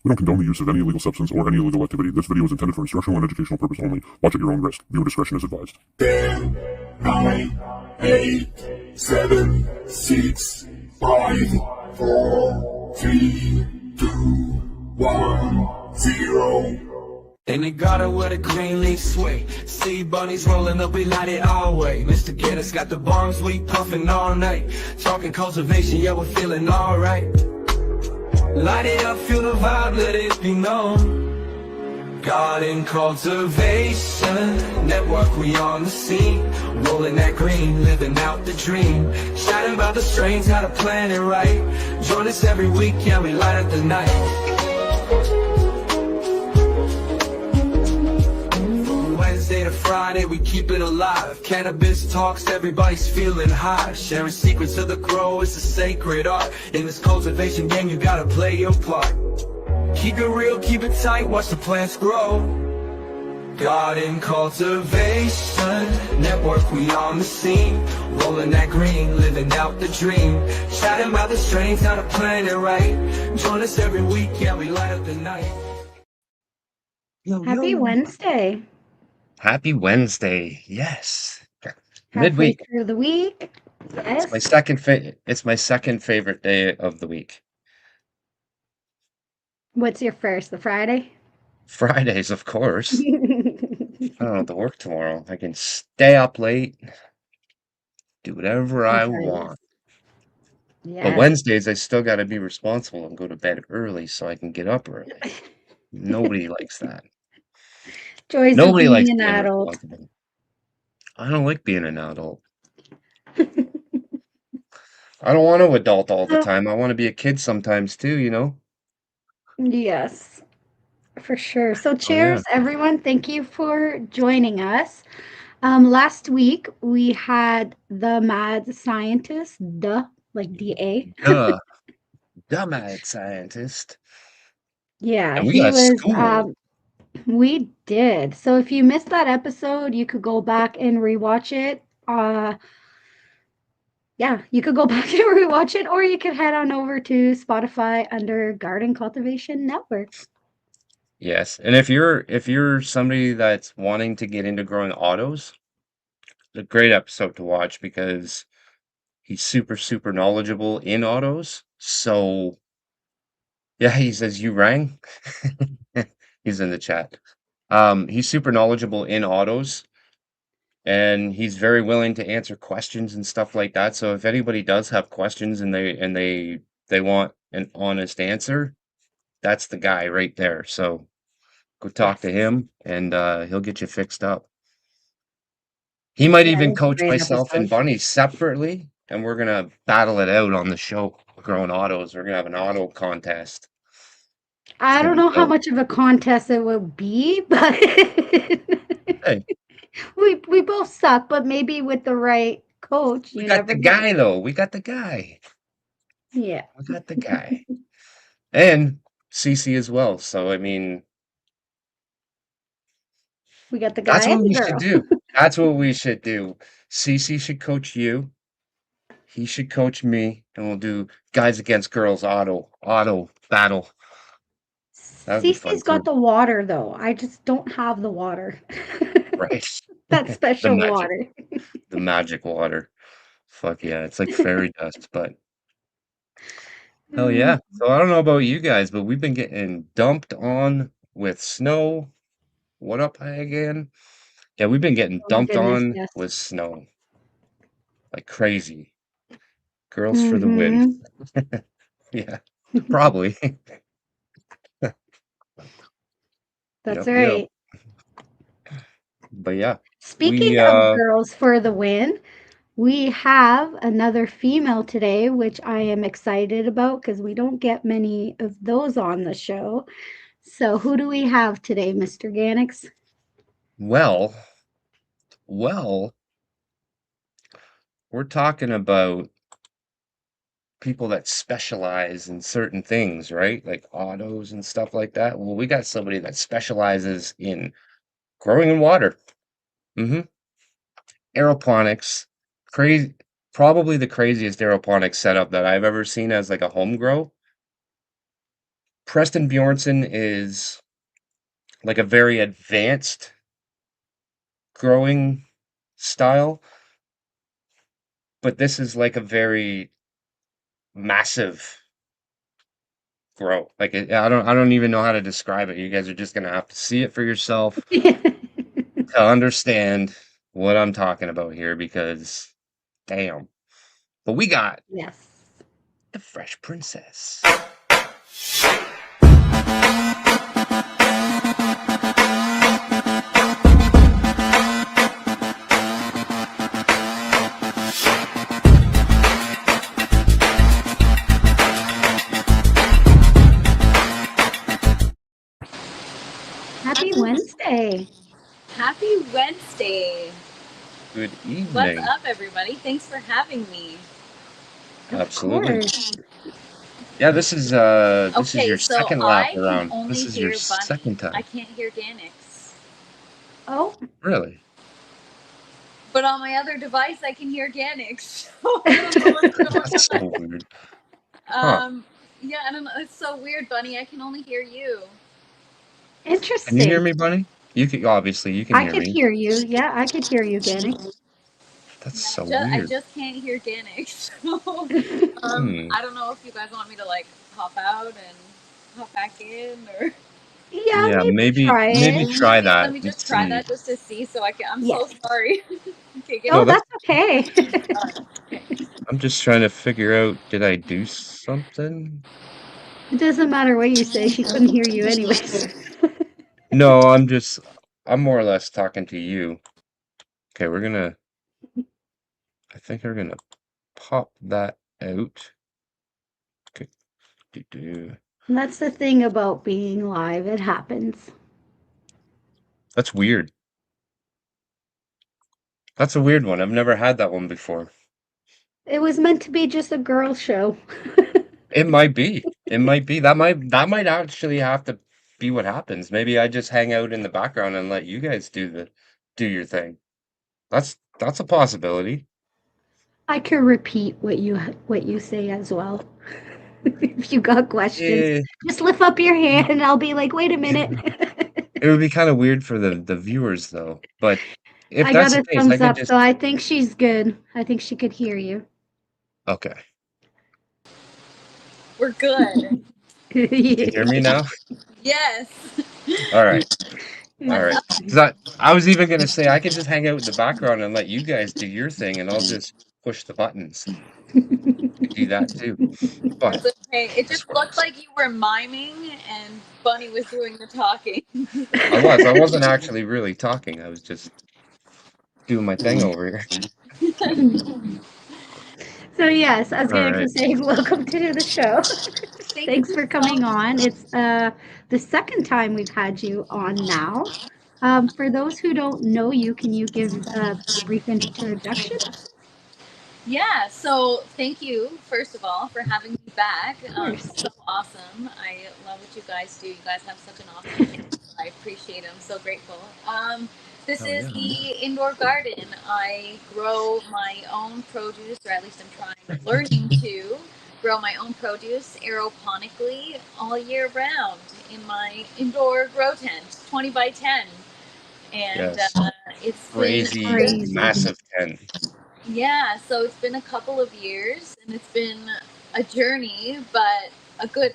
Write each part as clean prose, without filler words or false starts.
We don't condone the use of any illegal substance or any illegal activity. This video is intended for instructional and educational purpose only. Watch at your own risk. Viewer discretion is advised. 10, 9, 8, 7, 6, 5, 4, 3, 2, 1, 0. In the garden where the green leaves sway, see bunnies rolling up, we light it our way. Mr. Guinness got the bombs, we puffin' all night. Talking cultivation, yeah, we're feeling alright. Light it up, feel the vibe, let it be known. Garden cultivation network, we on the scene. Rolling that green, living out the dream. Chatting about the strains, how to plan it right. Join us every week, yeah, we light up the night. Wednesday to Friday, we keep it alive. Cannabis talks, everybody's feeling high. Sharing secrets of the grow, it's a sacred art. In this cultivation game, you gotta play your part. Keep it real, keep it tight, watch the plants grow. Garden cultivation network, we on the scene. Rolling that green, living out the dream. Chatting about the strains, how to plan it right. Join us every week, yeah, we light up the night. Yo, Happy yo. Wednesday. Happy Wednesday. Yes. Halfway Midweek. through the week. Yes. It's my second favorite day of the week. What's your first? The Friday? Fridays, of course. I don't have to work tomorrow. I can stay up late, do whatever I want. But Yeah. Wednesdays, I still got to be responsible and go to bed early so I can get up early. Nobody likes that. Joys of Nobody likes being an being adult. responsible. I don't like being an adult. I don't want to adult all the time. I want to be a kid sometimes too, you know? Yes, for sure. So Oh, yeah. cheers, everyone. Thank you for joining us. Last week we had the mad scientist, like DA. Duh. Dumbass scientist. Yeah, And we he got was school. we did. So if you missed that episode, you could go back and rewatch it. Yeah, you could go back and rewatch it, or you could head on over to Spotify under Garden Cultivation Network. Yes. And if you're somebody that's wanting to get into growing autos, it's a great episode to watch because he's super, super knowledgeable in autos. So yeah, he says you rang. He's in the chat. He's super knowledgeable in autos and he's very willing to answer questions and stuff like that. So if anybody does have questions and they want an honest answer, that's the guy right there. So go talk to him and he'll get you fixed up. He might Yeah, even it was a coach great myself and episode. Bunny separately, and we're gonna battle it out on the show. Growing autos, we're gonna have an auto contest. I Gonna don't be know how dope. much of a contest it will be, but Hey, we both suck, but maybe with the right coach, we you got never the know. guy though. We got the guy. Yeah. We got the guy, and CC as well. So I mean, We got the that's guy what and the we should girl. do. That's what we should do. CC should coach you. He should coach me, and we'll do guys against girls auto battle. That would be fun Cece's got too, the water though. I just don't have the water. right? That The special magic. water. The magic water. Fuck yeah, it's like fairy dust, but hell Mm, yeah. So I don't know about you guys, but we've been getting dumped on with snow. What up, hi again? Yeah, we've been getting oh my dumped goodness, on yes. with snow like crazy. Girls for the win. Mm-hmm. Yeah, probably. That's Yep, yep. right. But yeah, Speaking we of girls for the win, we have another female today, which I am excited about because we don't get many of those on the show. So who do we have today, Mr. Gannix? well, well, we're talking about people that specialize in certain things, right? Like autos and stuff like that. Well, we got somebody that specializes in growing in water. Hmm. Aeroponics. Crazy, probably the craziest aeroponics setup that I've ever seen as like a home grow. Preston Bjornson is like a very advanced growing style, but this is like a very massive grow. Like I don't even know how to describe it. You guys are just gonna have to see it for yourself to understand what I'm talking about here because damn. But we got Yes. the Fresh Princess. Happy Wednesday. Happy Wednesday. Good What's evening. up, everybody? Thanks for having me. Of Absolutely. course. Yeah, this is Okay, your so second lap I can around. only This is your hear Bunny. second I time. can't hear Ganix. Oh. Really? But on my other device, I can hear Ganix. So I don't know what's going That's so on. weird. Huh. Yeah, I don't know. It's so weird, Bunny. I can only hear you. Can you hear Interesting. me, Bunny? You can obviously you can I hear could me. hear you. Yeah, I could hear you, Ganix. That's Yeah, so I weird. just can't hear Ganix. So Hmm. I don't know if you guys want me to like hop out and hop back in, or Yeah, Yeah, maybe try maybe it. try let that me and just try see. that just to see. So I can. I'm Yes. so sorry. Okay, give No, Oh, me. that's that's okay. I'm just trying to figure out did I do something? It doesn't matter what you say, she couldn't hear you anyways. No, I'm more or less talking to you. Okay, I think we're gonna pop that out. Okay. do-do. That's the thing about being live, it happens. That's weird. That's a weird one. I've never had that one before. It was meant to be just a girl show. It might be. It might be. That might actually have to be what happens. Maybe I just hang out in the background and let you guys do your thing. That's a possibility. I could repeat what you say as well. If you got questions, Eh, just lift up your hand and I'll be like, "Wait a minute." it would be kind of weird for the viewers though. But if I that's got the a case, I thumbs could up, just so I think she's good. I think she could hear you. okay. We're good. You hear me now? Yes. All right. All What's right. up? Because I was even gonna say I could just hang out in the background and let you guys do your thing, and I'll just push the buttons. I do that too. But It's okay. It as just far looked as like you were miming and Bunny was doing the talking. I wasn't actually really talking. I was just doing my thing over here. So yes, I was All going to right. say welcome to the show. Thank Thanks you for so coming on. It's the second time we've had you on now. For those who don't know you, can you give a brief introduction? Yeah, so thank you, first of all, for having me back. Of course. So awesome. I love what you guys do. You guys have such an awesome channel. I appreciate it. I'm so grateful. This Oh is yeah. the indoor garden. I grow my own produce, or at least learning to grow my own produce aeroponically all year round in my indoor grow tent, 20 by 10. And Yes. it's been Crazy, Crazy. massive 10. yeah, so it's been a couple of years and it's been a journey, but a good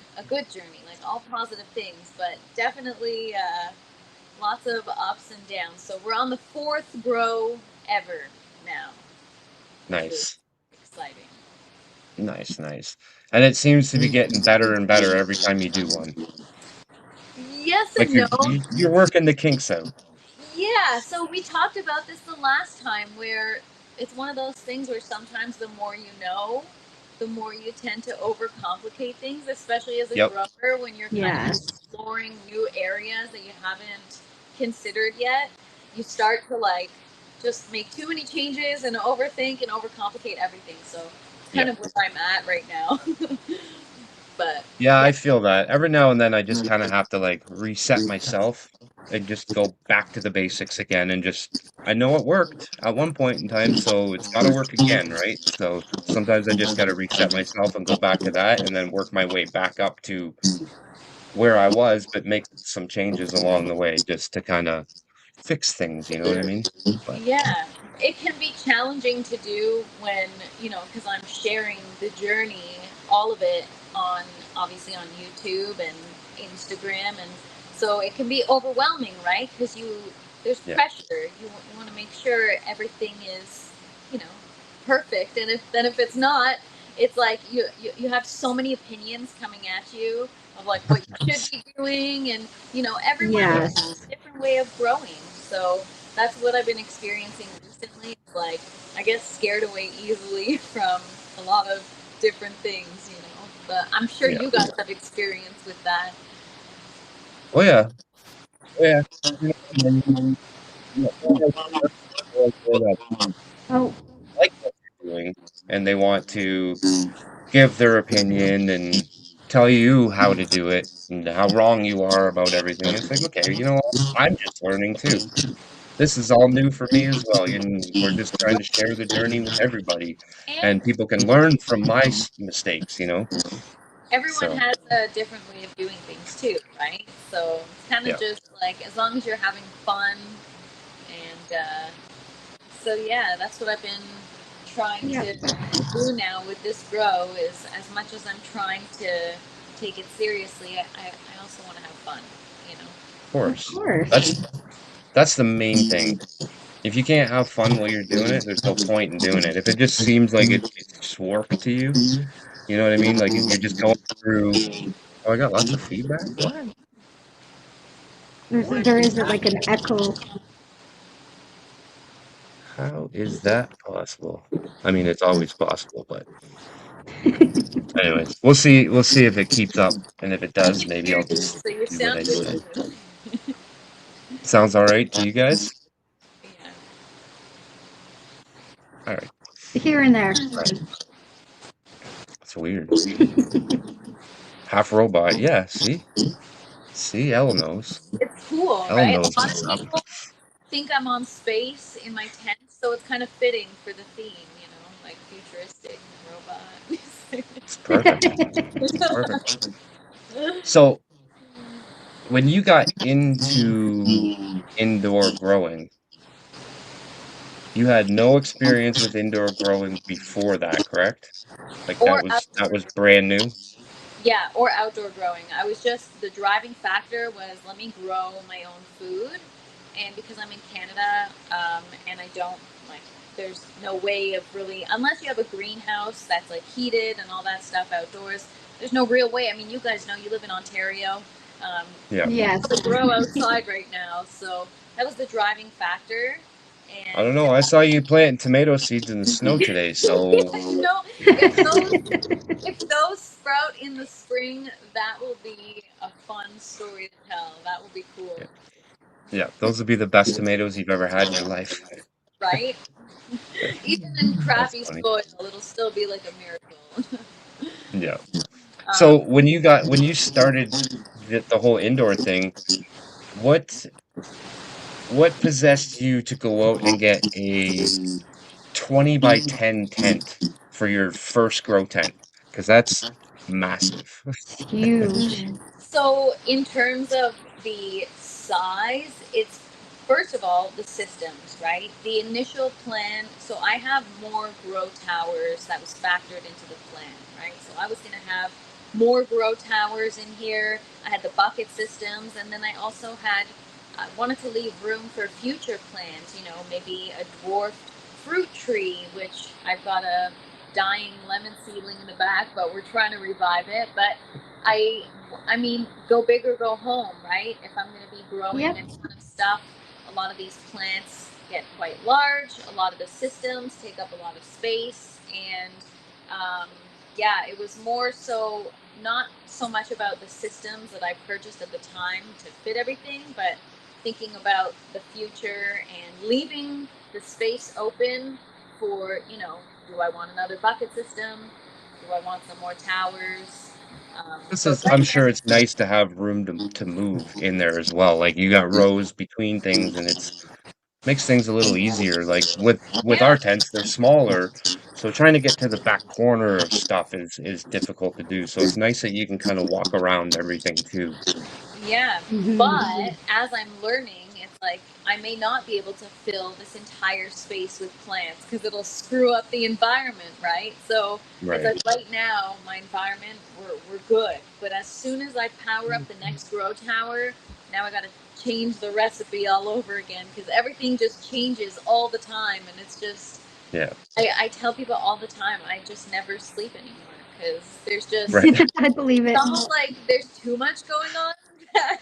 journey, like all positive things, but definitely lots of ups and downs. So we're on the fourth grow ever now, which is Nice. exciting. Nice, nice. And it seems to be getting better and better every time you do one. Yes Like and no. you're working the kinks out. Yeah, so we talked about this the last time where it's one of those things where sometimes the more you know, the more you tend to overcomplicate things, especially as a Yep. grower when you're kind of Yes. exploring new areas that you haven't considered yet. You start to like just make too many changes and overthink and overcomplicate everything. So it's kind Yep. of where I'm at right now. But Yeah, yeah. I feel that. Every now and then I just kind of have to like reset myself and just go back to the basics again and just I know it worked at one point in time, so it's got to work again, right? So sometimes I just got to reset myself and go back to that and then work my way back up to where I was, but make some changes along the way just to kind of fix things, you know what I mean? But Yeah, it can be challenging to do when, because I'm sharing the journey, all of it on obviously on YouTube and Instagram. And so it can be overwhelming, right? Because there's yeah, pressure. You want to make sure everything is, you know, perfect. And if it's not, it's like you have so many opinions coming at you of like what you should be doing. And, everyone yeah, has Yes. a different way of growing. So that's what I've been experiencing recently. It's like I get scared away easily from a lot of different things. But I'm sure yeah. you guys have experience with that. Oh yeah, oh yeah. You know, and then, people out there that Oh, like what you're doing, and they want to give their opinion and tell you how to do it and how wrong you are about everything. It's like, okay, you know what? I'm just learning too. This is all new for me as well, and we're just trying to share the journey with everybody, And and people can learn from my mistakes, you know? everyone So, has a different way of doing things too, right? So it's kind of yeah, just like as long as you're having fun. And so yeah, that's what I've been trying yeah. to do now with this grow. Is as much as I'm trying to take it seriously, I also want to have fun. You know. of Of course. course. That's the main thing. If you can't have fun while you're doing it, there's no point in doing it. If it just seems like it's just work to you, you know what I mean? Like, you're just going through. Oh, I got lots of feedback? What? What There is is like an happening? echo. How is that possible? I mean, it's always possible, but anyways, we'll see if it keeps up, and if it I does, can maybe hear I'll you, just so you're do what I sounding said. good. Sounds alright to you guys? Yeah. Alright, Here and there. alright. That's weird. Half robot, yeah, see? See, Elle knows. It's cool, Elle right? knows A lot what's of up. people think I'm on space in my tent, so it's kind of fitting for the theme, like futuristic robot. It's perfect. Perfect. So, when you got into indoor growing, you had no experience with indoor growing before that, correct? Like, that or was that outdoor was brand new? Yeah, or outdoor growing. I was just the driving factor was let me grow my own food, and because I'm in Canada, and I don't like, there's no way of really unless you have a greenhouse that's like heated and all that stuff outdoors. There's no real way. I mean, you guys know you live in Ontario. Um, Yeah. you Yes. can't grow outside right now, so that was the driving factor. I don't And know, I saw you planting tomato seeds in the snow today, so if those sprout in the spring, that will be a fun story to tell. That will be cool, yeah, yeah, those would be the best tomatoes you've ever had in your life. right? Even in That's crappy funny. soil, it'll still be like a miracle. Yeah. um, So, when you started the whole indoor thing, what what possessed you to go out and get a 20 by 10 tent for your first grow tent? Because that's massive. It's huge. So, in terms of the size, it's first of all the systems, right? The initial plan. So, I have more grow towers that was factored into the plan, right? So, I was going to have more grow towers in here. I had the bucket systems, and then I also I wanted to leave room for future plans, maybe a dwarfed fruit tree, which I've got a dying lemon seedling in the back, but we're trying to revive it. But I I mean, go big or go home, right? If I'm going to be growing Yep. a ton of stuff, a lot of these plants get quite large. A lot of the systems take up a lot of space, and um, yeah, it was more so not so much about the systems that I purchased at the time to fit everything, but thinking about the future and leaving the space open for, do I want another bucket system? Do I want some more towers? This So is right I'm now, sure it's nice to have room to move in there as well. Like, you got rows between things, and it's makes things a little easier. Like, with yeah, our tents, they're smaller, So trying to get to the back corner of stuff is difficult to do. So it's nice that you can kind of walk around everything too. Yeah, Mhm. but as I'm learning, it's like I may not be able to fill this entire space with plants because it'll screw up the environment, right? So it's Right. like right now, my environment, we're good. But as soon as I power up the next grow tower, now I got to change the recipe all over again because everything just changes all the time. And it's just, Yeah. I tell people all the time, I just never sleep anymore because there's just, Right. I believe it's it. almost like there's too much going on. That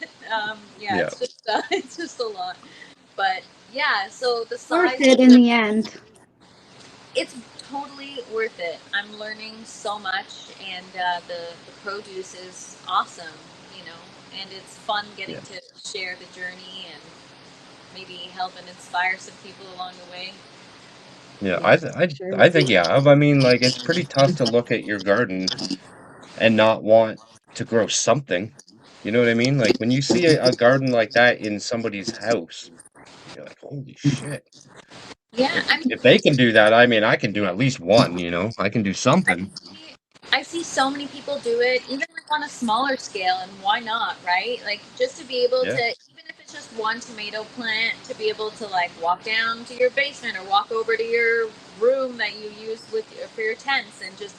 yeah, Yeah. it's just it's just a lot. But yeah, so the Worth size, it in the end. it's totally worth it. I'm learning so much, and the produce is awesome, you know, and it's fun getting Yeah. to share the journey and maybe help and inspire some people along the way. Yeah. Yeah, I true. think yeah. I mean, like it's pretty tough to look at your garden and not want to grow something. You know what I mean? Like when you see a garden like that in somebody's house, you're like, holy shit. Yeah, I mean, If they can do that, I mean, I can do at least one, you know? I can do I something. see, I see so many people do it, even like on a smaller scale, and why not, right? Like just to be able to, Yeah. even if it's just one tomato plant, to be able to like walk down to your basement or walk over to your room that you use with for your tents and just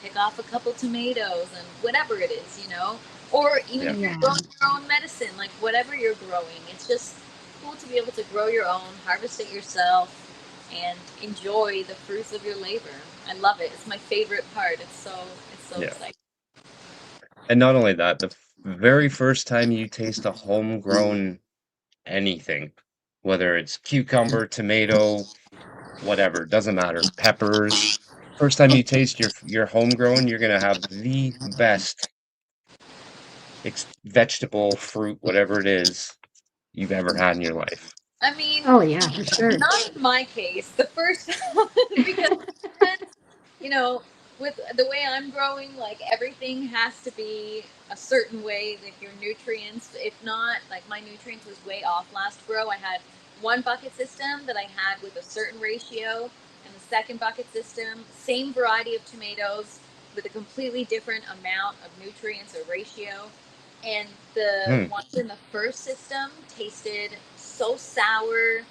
pick off a couple tomatoes and whatever it is, or even Yeah. if you're Yeah. growing your own medicine, like whatever you're growing, it's just cool to be able to grow your own, harvest it yourself, and enjoy the fruits of your labor. I love it. It's my favorite part. It's so Yeah. exciting. And not only that, the very first time you taste a homegrown anything, whether it's cucumber, tomato, whatever, doesn't matter, peppers, first time you taste your homegrown, you're gonna have the best vegetable, fruit, whatever it is you've ever had in your life. I mean, Oh yeah, for sure. not in my case. The first one because you know, with the way I'm growing, like everything has to be a certain way, like your nutrients. If not, like my nutrients was way off last grow. I had one bucket system that I had with a certain ratio, and the second bucket system, same variety of tomatoes with a completely different amount of nutrients or ratio. And the Hmm, ones in the first system tasted so sour,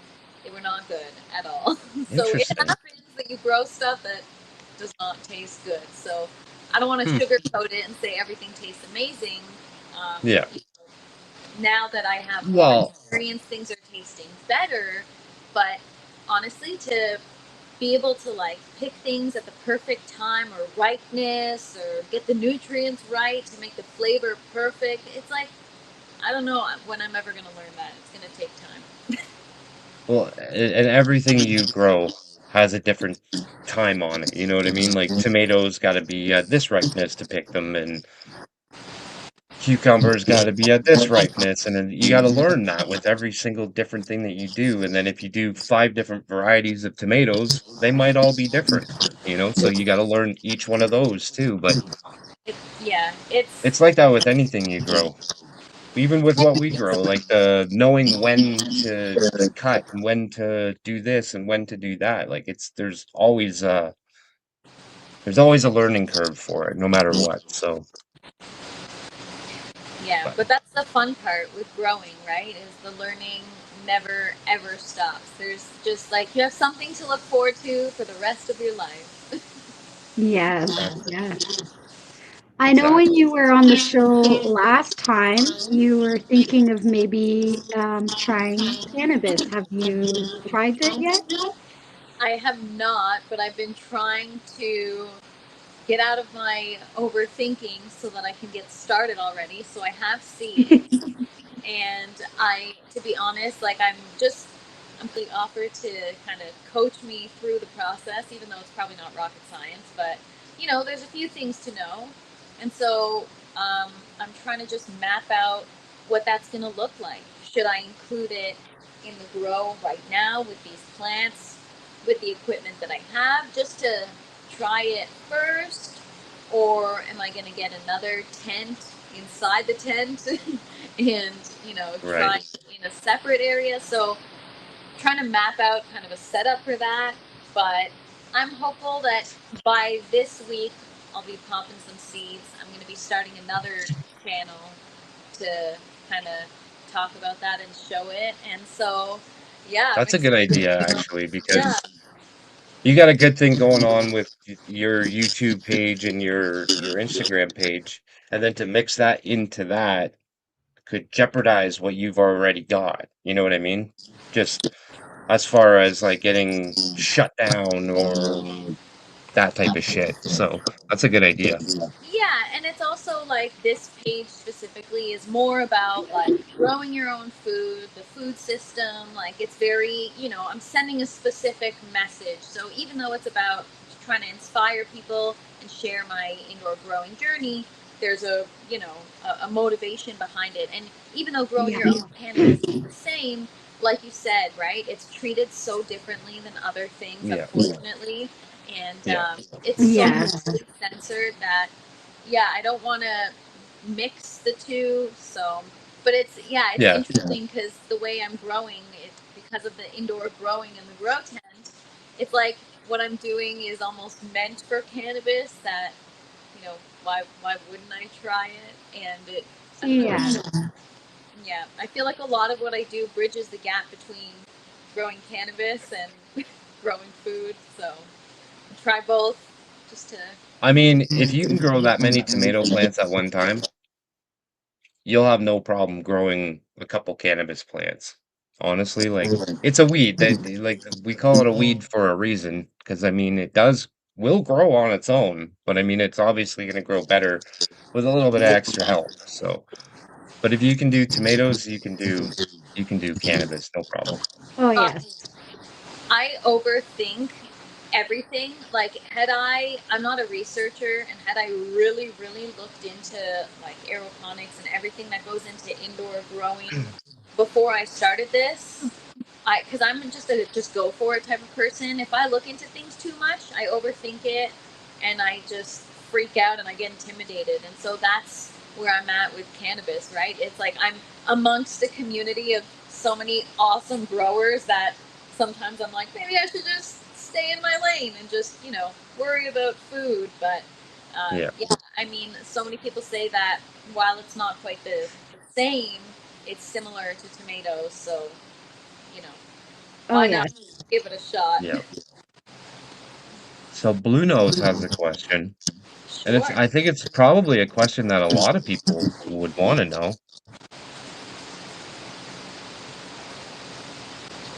they were not good at all. So it interesting. happens that you grow stuff that does not taste good. So I don't want to Hmm, sugarcoat it and say everything tastes amazing. Um, yeah. Now that I have more Well, experience, things are tasting better. But honestly, to be able to like pick things at the perfect time or ripeness or get the nutrients right to make the flavor perfect, it's like I don't know when I'm ever going to learn that. It's going to take time. and everything you grow has a different time on it, you know what I mean? Like, tomatoes gotta be at this ripeness to pick them, and cucumbers gotta be at this ripeness, and then you gotta learn that with every single different thing that you do, and then if you do 5 different varieties of tomatoes, they might all be different, you know? So you gotta learn each one of those too, but Yeah, it's it's like that with anything you grow. Even with what we grow, like, the knowing when to cut and when to do this and when to do that, like, there's always a learning curve for it no matter what, so yeah, but but that's the fun part with growing, right? Is the learning never ever stops. There's just like you have something to look forward to for the rest of your life. Yes, exactly, yes. I know when exactly. you were on the show last time, you were thinking of maybe trying cannabis. Have you tried it yet? I have not, but I've been trying to get out of my overthinking so that I can get started already. So I have seeds. And to be honest, like I'm completely offered to kind of coach me through the process, even though it's probably not rocket science. But there's a few things to know, and so I'm trying to just map out what that's going to look like. Should I include it in the grow right now with these plants, with the equipment that I have, just to try it first, or am I going to get another tent inside the tent and Right. try in a separate area? So trying to map out kind of a setup for that, but I'm hopeful that by this week I'll be popping some seeds. I'm going to be starting another channel to kind of talk about that and show it. And so, yeah, I'm That's a good excited. idea, actually, Yeah, because you got a good thing going on with your YouTube page and your Instagram page, and then to mix that into that could jeopardize what you've already got. You know what I mean? Just as far as like getting shut down or that type of shit. So that's a good idea. yeah, and it's also like this page specifically is more about like growing your own food, the food system. Like it's very, I'm sending a specific message. So even though it's about trying to inspire people and share my indoor growing journey, there's a motivation behind it. And even though growing Yeah. your own cannabis is the same, like you said, right? It's treated so differently than other things, Yeah. unfortunately, and Yeah. it's so Yes. heavily censored that yeah, I don't want to mix the two. So, but it's Yeah. interesting because the way I'm growing it because of the indoor growing and the grow tent, it's like what I'm doing is almost meant for cannabis. That why wouldn't I try it? And I don't know. Yeah. Yeah, I feel like a lot of what I do bridges the gap between growing cannabis and growing food. So try both just to. I mean, if you can grow that many tomato plants at one time, you'll have no problem growing a couple cannabis plants. Honestly, like it's a weed. Like we call it a weed for a reason, because I mean it will grow on its own, but I mean it's obviously going to grow better with a little bit of extra help. So, but if you can do tomatoes, you can do cannabis, no problem. Oh, Uh, yes. I overthink everything. Like, I'm not a researcher, and had I really, really looked into like aeroponics and everything that goes into indoor growing before I started this, because I'm just a just go for it type of person. If I look into things too much, I overthink it, and I just freak out and I get intimidated. And so that's where I'm at with cannabis. Right? It's like I'm amongst a community of so many awesome growers that sometimes I'm like, maybe I should just stay in my lane and just worry about food. But Yeah. yeah, I mean, so many people say that while it's not quite the same, it's similar to tomatoes. So you know, Oh, why not yes. give it a shot? Yeah. So Blue Nose has a question, and Sure. I think it's probably a question that a lot of people would want to know.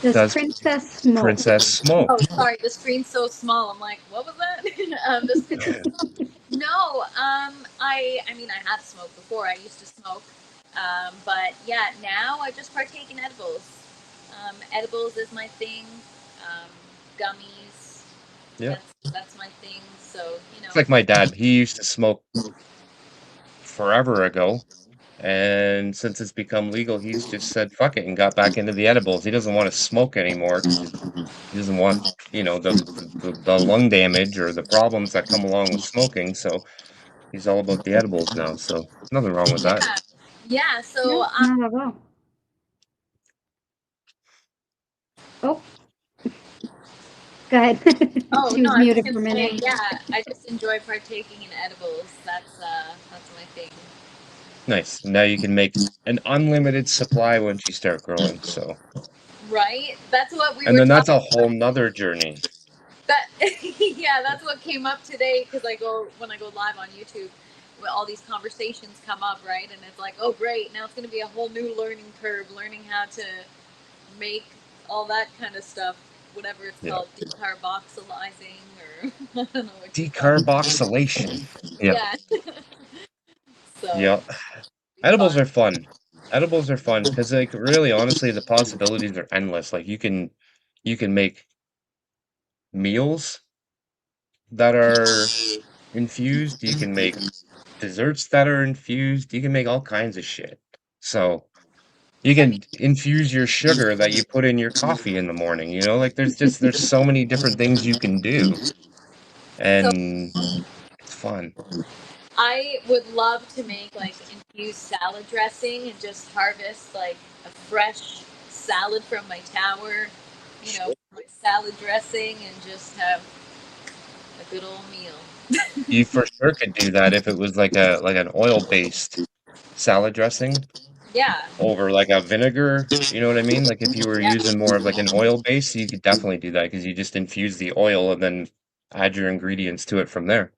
Does Does Princess smoke? Princess smoke? Oh, sorry, the screen's so small. I'm like, what was that? This no. I mean, I have smoked before. I used to smoke, but yeah, now I just partake in edibles. Edibles is my thing. Um, Gummies. Yeah. That's my thing. So It's like my dad. He used to smoke forever ago, and since it's become legal, he's just said fuck it and got back into the edibles. He doesn't want to smoke anymore because he doesn't want, the lung damage or the problems that come along with smoking. So he's all about the edibles now. So nothing wrong with that. yeah, yeah. So No, not at all. Oh, go ahead. oh She no, was I was muted gonna for a say, minute. yeah, I just enjoy partaking in edibles. That's my thing. Nice. Now you can make an unlimited supply once you start growing. So, Right? That's what we and were then that's talking a about. whole nother journey. That yeah, that's what came up today because when I go live on YouTube, all these conversations come up, right? And it's like, oh great, now it's going to be a whole new learning curve, learning how to make all that kind of stuff, whatever it's Yeah. called, decarboxylizing or I don't know what you call it. Decarboxylation. Yeah. Yeah. So Yeah. be Edibles fun. are fun. Edibles are fun because, like, really, honestly, the possibilities are endless. Like, you can make meals that are infused. You can make desserts that are infused. You can make all kinds of shit. So you I mean, can infuse your sugar that you put in your coffee in the morning. Like there's so many different things you can do, so and it's fun. I would love to make like infused salad dressing and just harvest like a fresh salad from my tower, my salad dressing and just have a good old meal. You for sure could do that if it was like an oil-based salad dressing Yeah, over like a vinegar, you know what I mean? Like if you were yeah. using more of like an oil base, you could definitely do that because you just infuse the oil and then add your ingredients to it from there.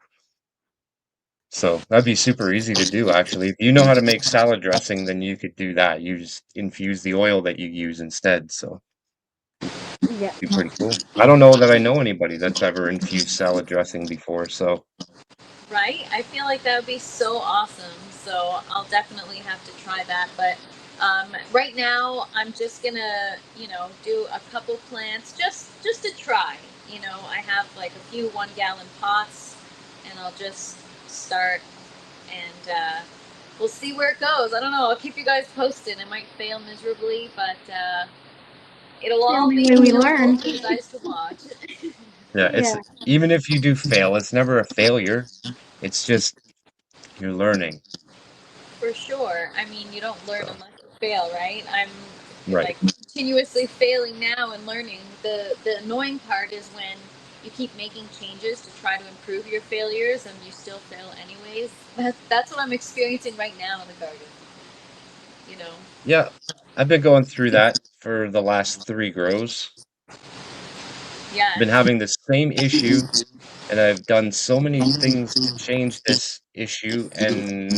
So that'd be super easy to do actually. If you know how to make salad dressing, then you could do that. You just infuse the oil that you use instead. So Yeah. be pretty cool. I don't know that I know anybody that's ever infused salad dressing before, so Right? I feel like that would be so awesome. So I'll definitely have to try that. But right now, I'm just gonna, do a couple plants just to try. I have like a few 1 gallon pots, and I'll just start, and we'll see where it goes. I don't know. I'll keep you guys posted. It might fail miserably, but it'll The all only be way we available learn. for you guys to watch. yeah, it's Yeah. even if you do fail, it's never a failure. It's just you're learning. For sure. I mean, you don't learn So unless you fail, right? I'm right. like continuously failing now and learning. The annoying part is when you keep making changes to try to improve your failures and you still fail anyways. That's what I'm experiencing right now in the garden. You know. Yeah, I've been going through that for the last 3 grows. Yeah. Been having the same issue, and I've done so many things to change this issue, and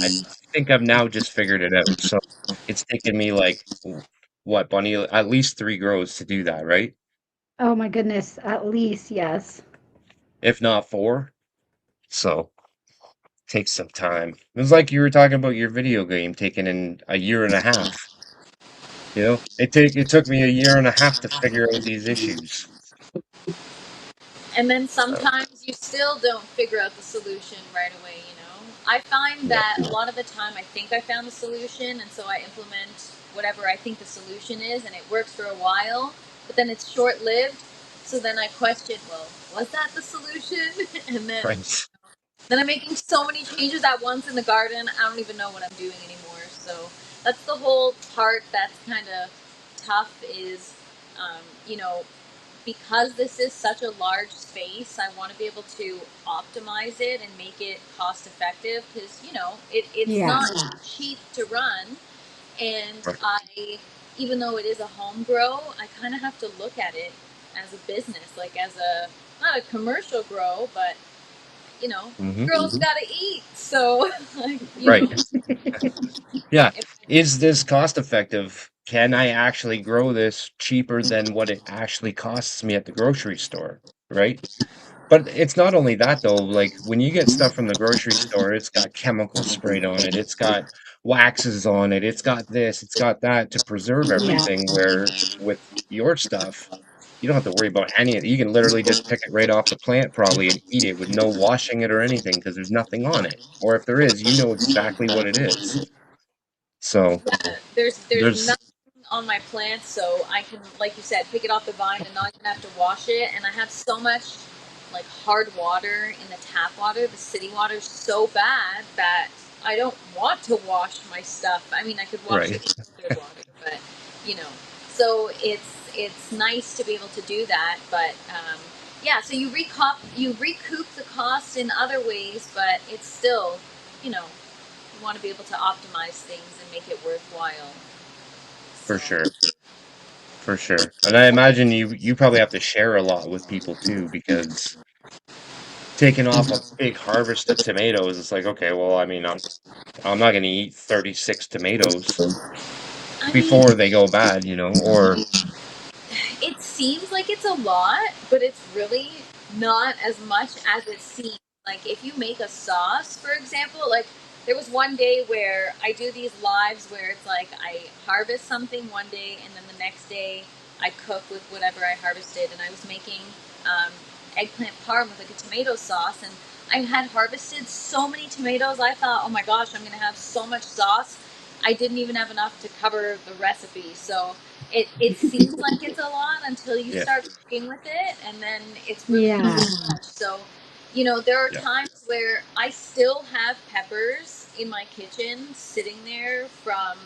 I think I've now just figured it out. So it's taken me like what, Bunny, at least 3 grows to do that, right? Oh my goodness. At least, yes. If not 4. So takes some time. It was like you were talking about your video game taking in a year and a half. You know, it took me a year and a half to figure out these issues. And then So sometimes you still don't figure out the solution right away. I find yeah, that a lot of the time I think I found the solution, and so I implement whatever I think the solution is, and it works for a while, but then it's short lived. So then I question, well, was that the solution? And right. then I'm making so many changes at once in the garden, I don't even know what I'm doing anymore. So that's the whole part that's kind of tough is, um, you know, because this is such a large space, I want to be able to optimize it and make it cost effective because, it's Yeah. not cheap to run. And Right. even though it is a home grow, I kind of have to look at it as a business, like as not a commercial grow, but, Mhm. girls gotta eat. So, like, Right. Yeah. if Is this cost effective? Can I actually grow this cheaper than what it actually costs me at the grocery store? Right? But it's not only that though, like when you get stuff from the grocery store, it's got chemicals sprayed on it, it's got waxes on it, it's got this, it's got that to preserve Yeah. everything. Where with your stuff, you don't have to worry about any of it. You can literally just pick it right off the plant probably and eat it with no washing it or anything because there's nothing on it. Or if there is, you know exactly what it is. So there's there's nothing on my plants, so I can, like you said, pick it off the vine and not even have to wash it. And I have so much like hard water in the tap water. The city water is so bad that I don't want to wash my stuff. I mean, I could wash right. it with good water, but you know, so it's nice to be able to do that. But yeah, so you recoup the cost in other ways, but it's still, you know, you want to be able to optimize things and make it worthwhile. For So sure. For sure. And I imagine you probably have to share a lot with people too because taking off a big harvest of tomatoes, it's like, okay, well, I mean, I'm not gonna eat 36 tomatoes I mean, before they go bad, you know, or it seems like it's a lot, but it's really not as much as it seems. Like if you make a sauce, for example, like there was one day where I do these lives where it's like I harvest something one day and then the next day I cook with whatever I harvested, and I was making um, eggplant parm with like a tomato sauce, and I had harvested so many tomatoes. I thought, oh my gosh, I'm gonna have so much sauce. I didn't even have enough to cover the recipe. So it seems like it's a lot until you yeah, start cooking with it, and then it's really not Yeah. as much. So, there are yeah, times where I still have peppers in my kitchen sitting there from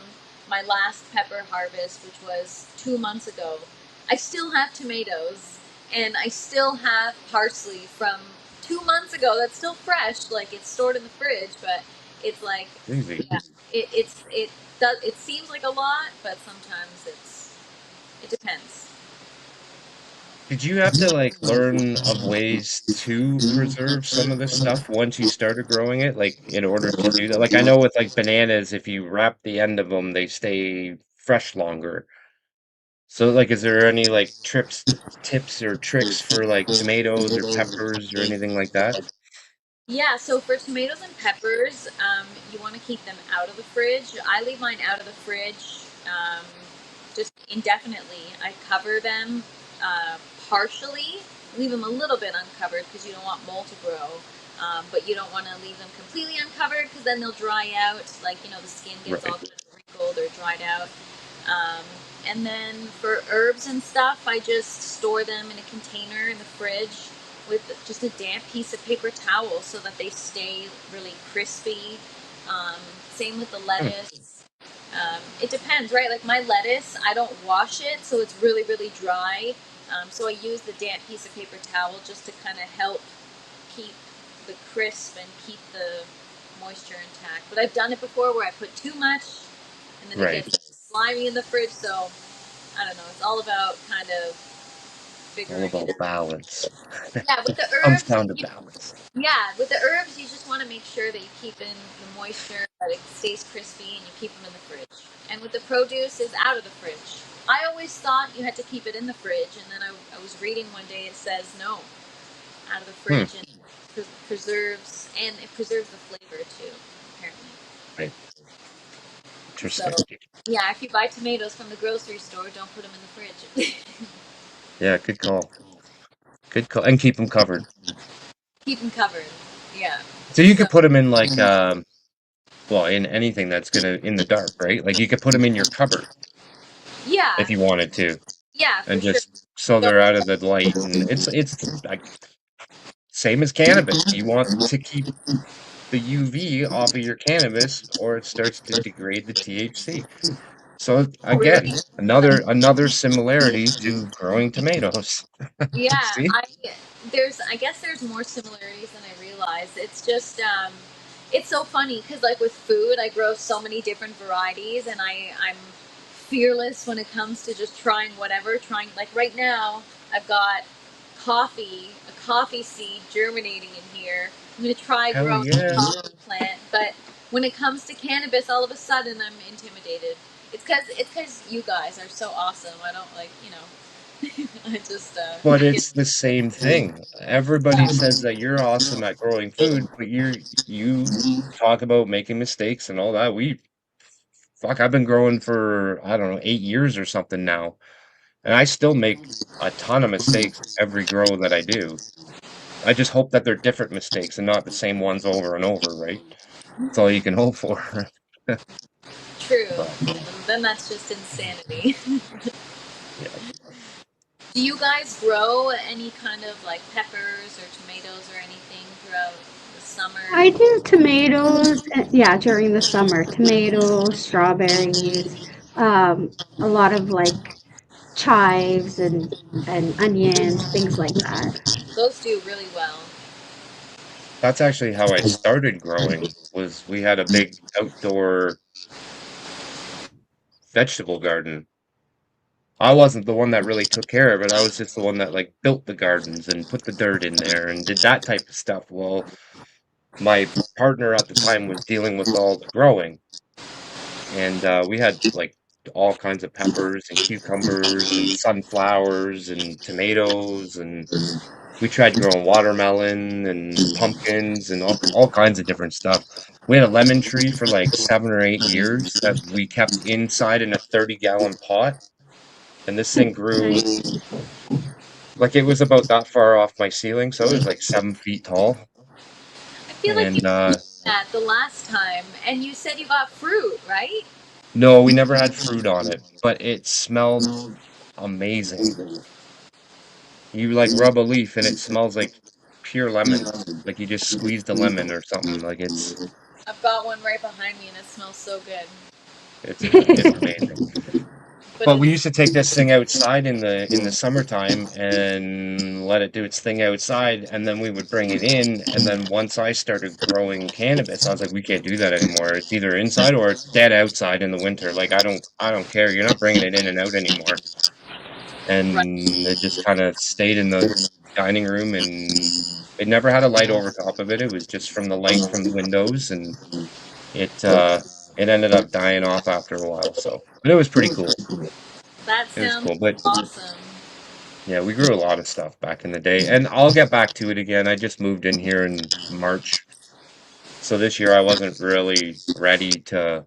my last pepper harvest, which was 2 months ago. I still have tomatoes, and I still have parsley from 2 months ago that's still fresh. Like it's stored in the fridge, but it's like, Crazy. yeah, it seems like a lot, but sometimes it depends. Did you have to like learn of ways to preserve some of this stuff once you started growing it, like in order to do that? Like I know with like bananas, if you wrap the end of them, they stay fresh longer. So like, is there any like tips or tricks for like tomatoes or peppers or anything like that? Yeah, so for tomatoes and peppers, you want to keep them out of the fridge. I leave mine out of the fridge just indefinitely. I cover them uh, partially, leave them a little bit uncovered because you don't want mold to grow. But you don't want to leave them completely uncovered because then they'll dry out. Like, the skin gets all Right. kind of wrinkled or dried out. Um, and then for herbs and stuff, I just store them in a container in the fridge with just a damp piece of paper towel so that they stay really crispy. Um, Same with the Hmm. lettuce. It depends, right? Like my lettuce, I don't wash it, so it's really, really dry. So I use the damp piece of paper towel just to kind of help keep the crisp and keep the moisture intact. But I've done it before where I put too much and then it Right. gets slimy in the fridge. So I don't know. It's all about kind of All figuring it about out. balance. Yeah, with the Comes herbs, down to balance. you just want to make sure that you keep in the moisture, that it stays crispy, and you keep them in the fridge. And with the produce, is out of the fridge. I always thought you had to keep it in the fridge, and then I was reading one day it says no, out of the Hmm. fridge, and it preserves the flavor too, apparently. Right. So Interesting. yeah, if you buy tomatoes from the grocery store, don't put them in the fridge. Yeah, good call. Good call. And keep them covered. Keep them covered. Yeah. So you So could put them in like well, in anything that's gonna in the dark, right? Like you could put them in your cupboard yeah, if you wanted to, yeah, for and sure. just so So they're out of the light. And it's like same as cannabis. You want to keep the UV off of your cannabis, or it starts to degrade the THC. So oh, again, really? another similarity to growing tomatoes. Yeah, See? I guess there's more similarities than I realized. It's just it's so funny because like with food, I grow so many different varieties, and I'm fearless when it comes to just trying whatever. Trying like right now, I've got a coffee seed germinating in here. I'm gonna try Hell growing a yeah. coffee plant, but when it comes to cannabis, all of a sudden I'm intimidated. It's because you guys are so awesome. I don't like I just But get it's the same thing. Everybody says that you're awesome at growing food, but you talk about making mistakes and all that. I've been growing for, I don't know, 8 years or something now, and I still make a ton of mistakes every grow that I do. I just hope that they're different mistakes and not the same ones over and over, right? That's all you can hope for. true. But Then that's just insanity. yeah. Do you guys grow any kind of like peppers or tomatoes or anything throughout the summer? I do tomatoes, yeah, during the summer, tomatoes, strawberries, a lot of like chives and onions, things like that. Those do really well. That's actually how I started growing, was we had a big outdoor vegetable garden. I wasn't the one that really took care of it. I was just the one that like built the gardens and put the dirt in there and did that type of stuff. Well, my partner at the time was dealing with all the growing, and we had like all kinds of peppers and cucumbers and sunflowers and tomatoes, and we tried growing watermelon and pumpkins and all kinds of different stuff. We had a lemon tree for like 7 or 8 years that we kept inside in a 30-gallon pot, and this thing grew Nice. like it was about that far off my ceiling, so it was like 7 feet tall. I feel like you And mentioned that the last time, and you said you got fruit, right? no, we never had fruit on it, but it smelled amazing. You like rub a leaf and it smells like pure lemons, like you just squeezed a lemon or something. Like I've got one right behind me, and it smells so good. it's amazing. But we used to take this thing outside in the summertime and let it do its thing outside, and then we would bring it in. And then once I started growing cannabis, I was like, we can't do that anymore. It's either inside or it's dead outside in the winter. Like I don't care. You're not bringing it in and out anymore. Right. And it just kind of stayed in the dining room, and it never had a light over top of it. It was just from the light from the windows, and it uh it ended up dying off after a while. So, but it was pretty cool. That It was sounds cool. But awesome. yeah, we grew a lot of stuff back in the day, and I'll get back to it again. I just moved in here in March, so this year I wasn't really ready to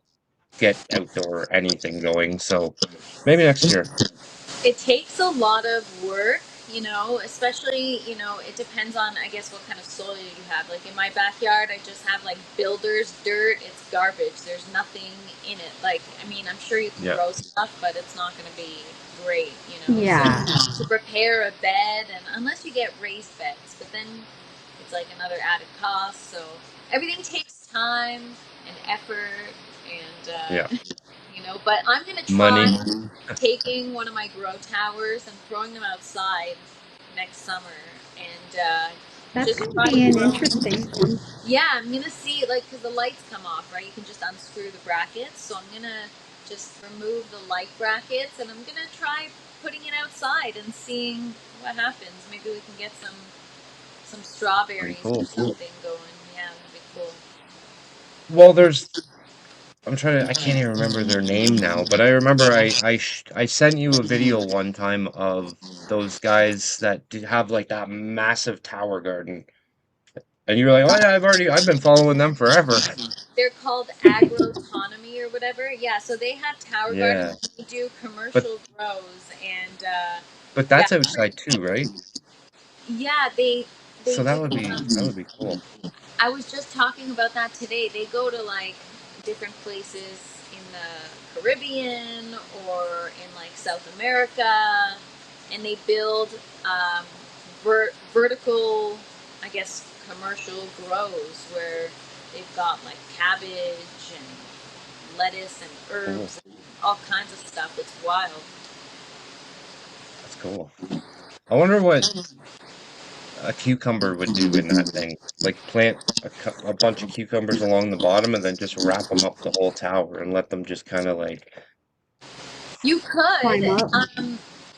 get outdoor anything going. So maybe next year. It takes a lot of work, especially, it depends on, I guess, what kind of soil you have. Like in my backyard, I just have like builder's dirt. It's garbage. There's nothing in it. Like, I mean, I'm sure you can Yeah, grow stuff, but it's not going to be great, Yeah. So to prepare a bed, and unless you get raised beds, but then it's like another added cost. So everything takes time and effort and, yeah, but I'm going to try money. taking one of my grow towers and throwing them outside next summer and That's just going to try be to an grow. interesting. Yeah, I'm gonna see, like, because the lights come off, right? You can just unscrew the brackets, so I'm gonna just remove the light brackets, and I'm gonna try putting it outside and seeing what happens. Maybe we can get some Pretty strawberries or cool. something going. Yeah, that'd be cool. Well, I can't even remember their name now, but I remember I sent you a video one time of those guys that have like that massive tower garden. And you're like, oh yeah, I've been following them forever. They're called agroautonomy or whatever. Yeah, so they have tower gardens. Yeah. They do But commercial grows, and but yeah, that's outside too, right? yeah, they So do. that would be cool. I was just talking about that today. They go to like different places in the Caribbean or in like South America, and they build um, vertical, I guess, commercial grows where they've got like cabbage and lettuce and Cool. herbs and all kinds of stuff. It's wild. That's cool. I wonder what a cucumber would do in that thing. Like plant a bunch of cucumbers along the bottom and then just wrap them up the whole tower and let them just kind of like, You could. Climb up.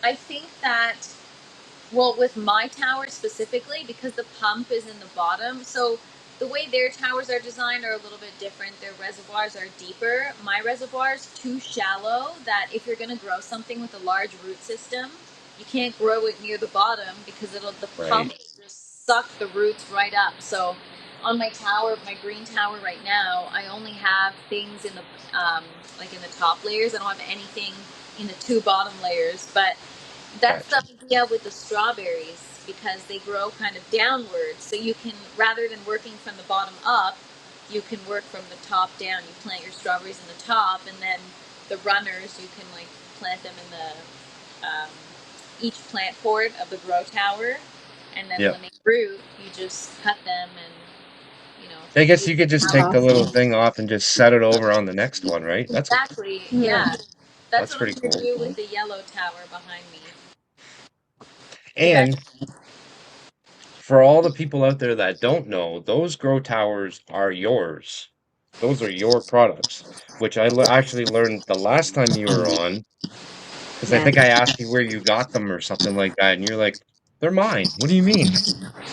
I think that. Well, with my tower specifically, because the pump is in the bottom, so the way their towers are designed are a little bit different. Their reservoirs are deeper. My reservoir is too shallow that if you're going to grow something with a large root system, you can't grow it near the bottom because the pump right, will just suck the roots right up. So on my tower, my green tower right now, I only have things in the like in the top layers. I don't have anything in the two bottom layers, but that's the gotcha. idea with the strawberries because they grow kind of downwards. So you can, rather than working from the bottom up, you can work from the top down. You plant your strawberries in the top, and then the runners you can like plant them in the each plant port of the grow tower, and then Yep. when they root, you just cut them and I guess use you the could just take tower. the little Awesome. thing off and just set it over on the next one, right? Exactly. Yeah. Yeah, that's That's what I'm pretty gonna cool. do with the yellow tower behind me. And for all the people out there that don't know, those grow towers are yours. Those are your products, which actually learned the last time you were on, because I Yes. think I asked you where you got them or something like that, and you're like, they're mine. What do you mean?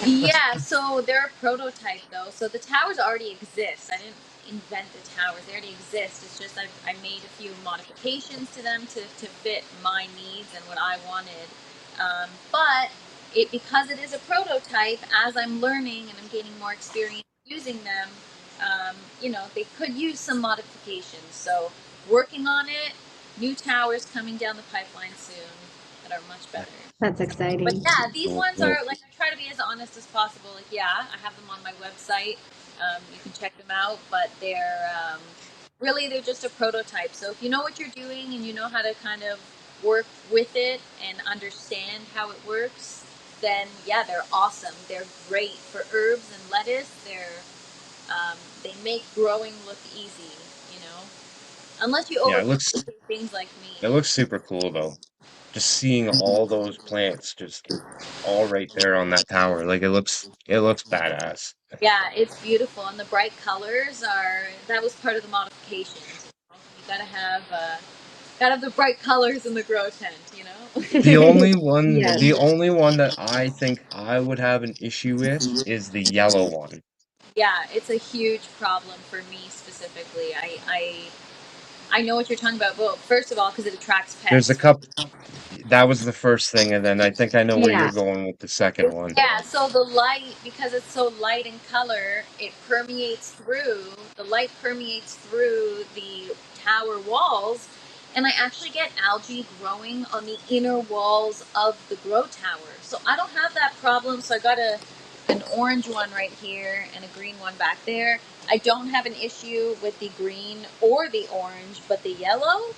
Yeah, so they're a prototype though. So the towers already exist. I didn't invent the towers. They already exist. It's just I made a few modifications to them to fit my needs and what I wanted. But because it is a prototype, as I'm learning and I'm gaining more experience using them, they could use some modifications. So working on it, new towers coming down the pipeline soon that are much better. That's But exciting. yeah, these Cool, ones cool. are like I try to be as honest as possible. Like, yeah, I have them on my website. You can check them out, but they're just a prototype. So if you know what you're doing and you know how to kind of work with it and understand how it works, then yeah, they're awesome. They're great for herbs and lettuce. They make growing look easy. You know. Unless you Yeah, overcomplicate things like it me. looks super cool though. Just seeing all those plants just all right there on that tower. Like it looks badass. Yeah, it's beautiful, and the bright colors are that was part of the modifications. You gotta have the bright colors in the grow tent, you know. Yes. The only one that I think I would have an issue with is the yellow one. Yeah, it's a huge problem for me specifically. I know what you're talking about. Well, first of all, because it attracts There's a pests. couple that was the first thing, and then I think I know where Yeah. you're going with the second one. Yeah, so the light, because it's so light in color, the light permeates through the tower walls, and I actually get algae growing on the inner walls of the grow tower. So I don't have that problem, so I got an orange one right here and a green one back there. I don't have an issue with the green or the orange, but the yellow,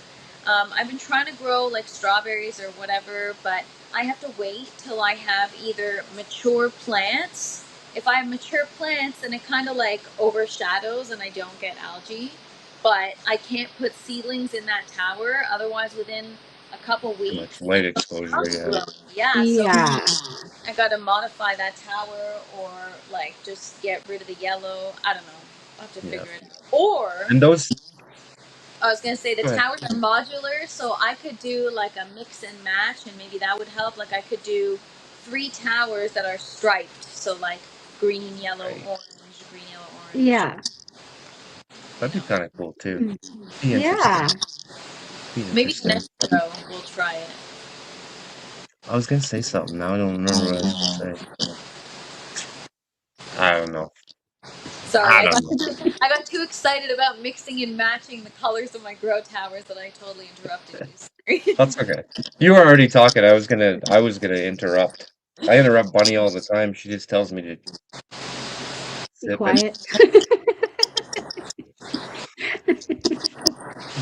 I've been trying to grow like strawberries or whatever, but I have to wait till I have either mature plants. If I have mature plants, then it kind of like overshadows and I don't get algae. But I can't put seedlings in that tower, otherwise within a couple Too much weeks light the exposure, algae yeah. grows. Yeah, so Yeah. I gotta modify that tower or like just get rid of the yellow. I don't know. I'll have to Yeah. figure it out. Or And those I was gonna say the go ahead. towers are modular, so I could do like a mix and match, and maybe that would help. Like I could do 3 towers that are striped, so like green, yellow, Right. orange, green, yellow, orange. Yeah. That'd be kind of cool too. Mm. Be interesting. Yeah. Be Maybe interesting. next row we'll try it. I was gonna say something. Now I don't remember what I was gonna say. I don't know. Sorry, I don't know. I got too excited about mixing and matching the colors of my grow towers that I totally interrupted you. Sorry. That's okay. You were already talking. I was gonna interrupt. I interrupt Bunny all the time. She just tells me to Be zip it. quiet.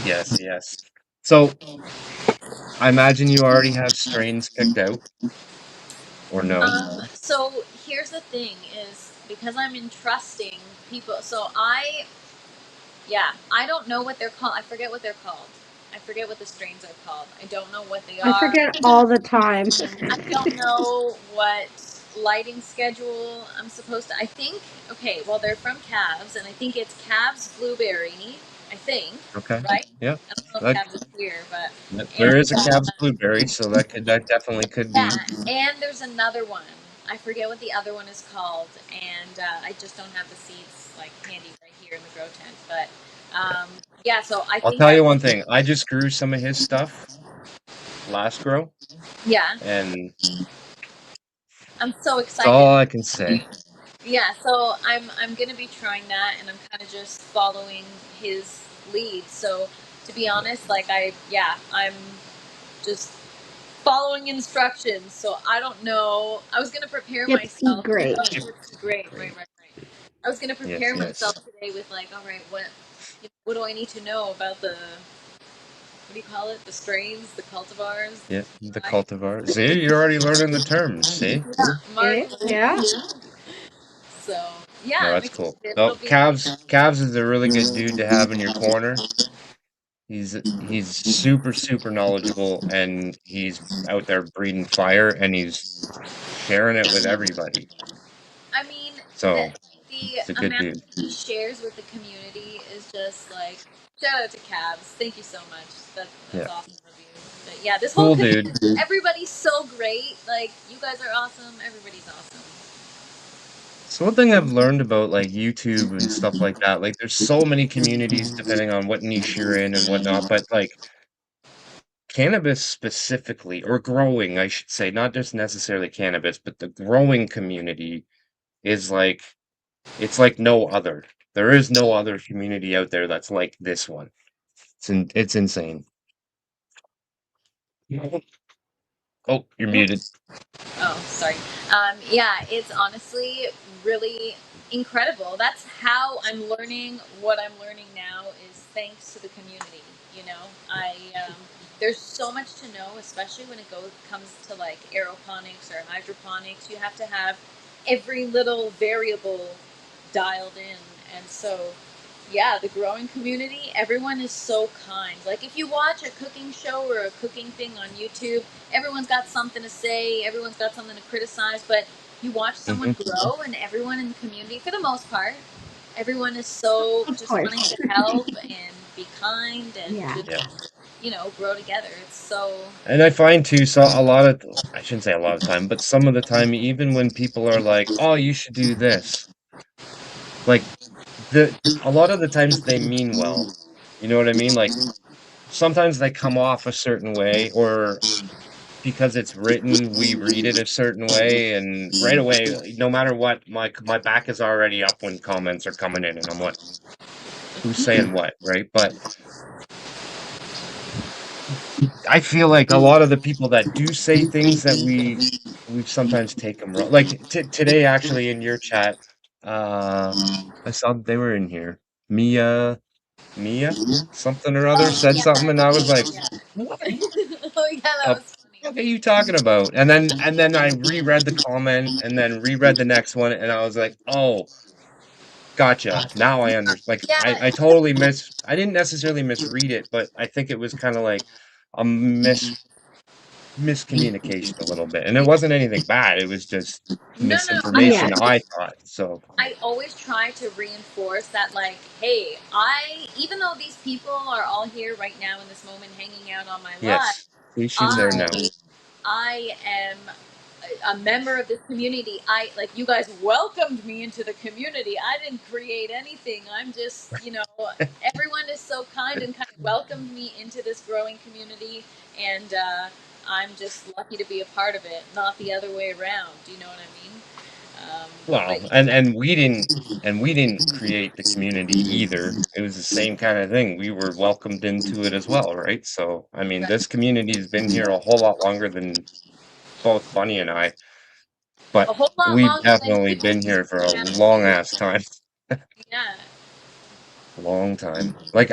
Yes, yes. So I imagine you already have strains picked out, or no? So here's the thing: is because I'm entrusting people. I don't know what they're called. I forget what they're called. I forget what the strains are called. I don't know what they I are. forget all the time. I don't know what lighting schedule I'm supposed to. I think, okay, well, they're from Calves, and I think it's Calves Blueberry, I think, Okay. right? Yeah. I don't know if That, Calves is here, but. there And is a Cab's blueberry, so that definitely could yeah, be. and there's another one. I forget what the other one is called, and I just don't have the seeds like handy right here in the grow tent. But yeah, so I I'll think tell I, you one thing. I just grew some of his stuff last grow, yeah, and I'm so that's all excited. I can say. Yeah, so I'm gonna be trying that, and I'm kind of just following his lead. So to be honest, like I'm just following instructions. So I don't know. I was gonna prepare Gypsy myself. great. Oh, it's great, right, Great. right, right. I was gonna Yes, prepare yes. myself today with like, all right, what do I need to know about the what do you call it? The strains, the cultivars, Yeah, the the cultivar. See, you're already learning the terms. See? Okay. marketing. Yeah. So yeah, No, I'm that's cool. excited. No, Cavs is a really good dude to have in your corner. He's super super knowledgeable, and he's out there breathing fire, and he's sharing it with everybody. I mean, the So the he's a good amount dude. he shares with the community is just like shout out to Cabs. Thank you so much. That's Yeah, awesome of you. But yeah, this whole cool dude. community, everybody's so great. Like you guys are awesome. Everybody's awesome. So one thing I've learned about like YouTube and stuff like that, like there's so many communities depending on what niche you're in and whatnot, but like cannabis specifically, or growing, I should say, not just necessarily cannabis, but the growing community is like it's like no other. There is no other community out there that's like this one. It's insane. Oh, you're muted. Oh, sorry. Yeah, it's honestly really incredible. That's how I'm learning what I'm learning now is thanks to the community. You know, I there's so much to know, especially when comes to like aeroponics or hydroponics. You have to have every little variable dialed in, and so yeah, the growing community, everyone is so kind. Like if you watch a cooking show or a cooking thing on YouTube, everyone's got something to say, everyone's got something to criticize, but you watch someone Hmm. grow and everyone in the community, for the most part, everyone is so Of just wanting course. to help and be kind and Yeah. just, Yeah. grow together. It's so, And I find too, so a lot of, I shouldn't say a lot of time, but some of the time, even when people are like, "Oh, you should do this," like a lot of the times they mean well. You know what I mean? Like sometimes they come off a certain way, or because it's written, we read it a certain way, and right away, no matter what, my back is already up when comments are coming in, and I'm like, "Who's saying what?" Right? But I feel like a lot of the people that do say things that we sometimes take them wrong. Like today, actually, in your chat, uh, I saw they were in here. Mia, something or other oh, said yeah, something, and I was like, yeah. "What Oh, yeah, that the was funny. fuck are you talking about?" And then I reread the comment, and then reread the next one, and I was like, "Oh, gotcha. Now I understand." Like Yeah, I totally I didn't necessarily misread it, but I think it was kind of like a miscommunication a little bit, and it wasn't anything bad, it was just no, no, I Yeah. misinformation, I thought, so I always try to reinforce that, like, hey, even though these people are all here right now in this moment hanging out on my live, yes, please, she's there now. I, I am a member of this community. You guys welcomed me into the community. I didn't create anything. I'm just, everyone is so kind and kind of welcomed me into this growing community. And I'm just lucky to be a part of it, not the other way around. Do you know what I mean? But Well, and we didn't create the community either, it was the same kinda thing, we were welcomed into it as well, right? So, I mean, right. this community's been here a whole lot longer than both Bunny and I, but A whole lot we've longer than definitely you been here for a have long you. ass time. Yeah. Long time. Like,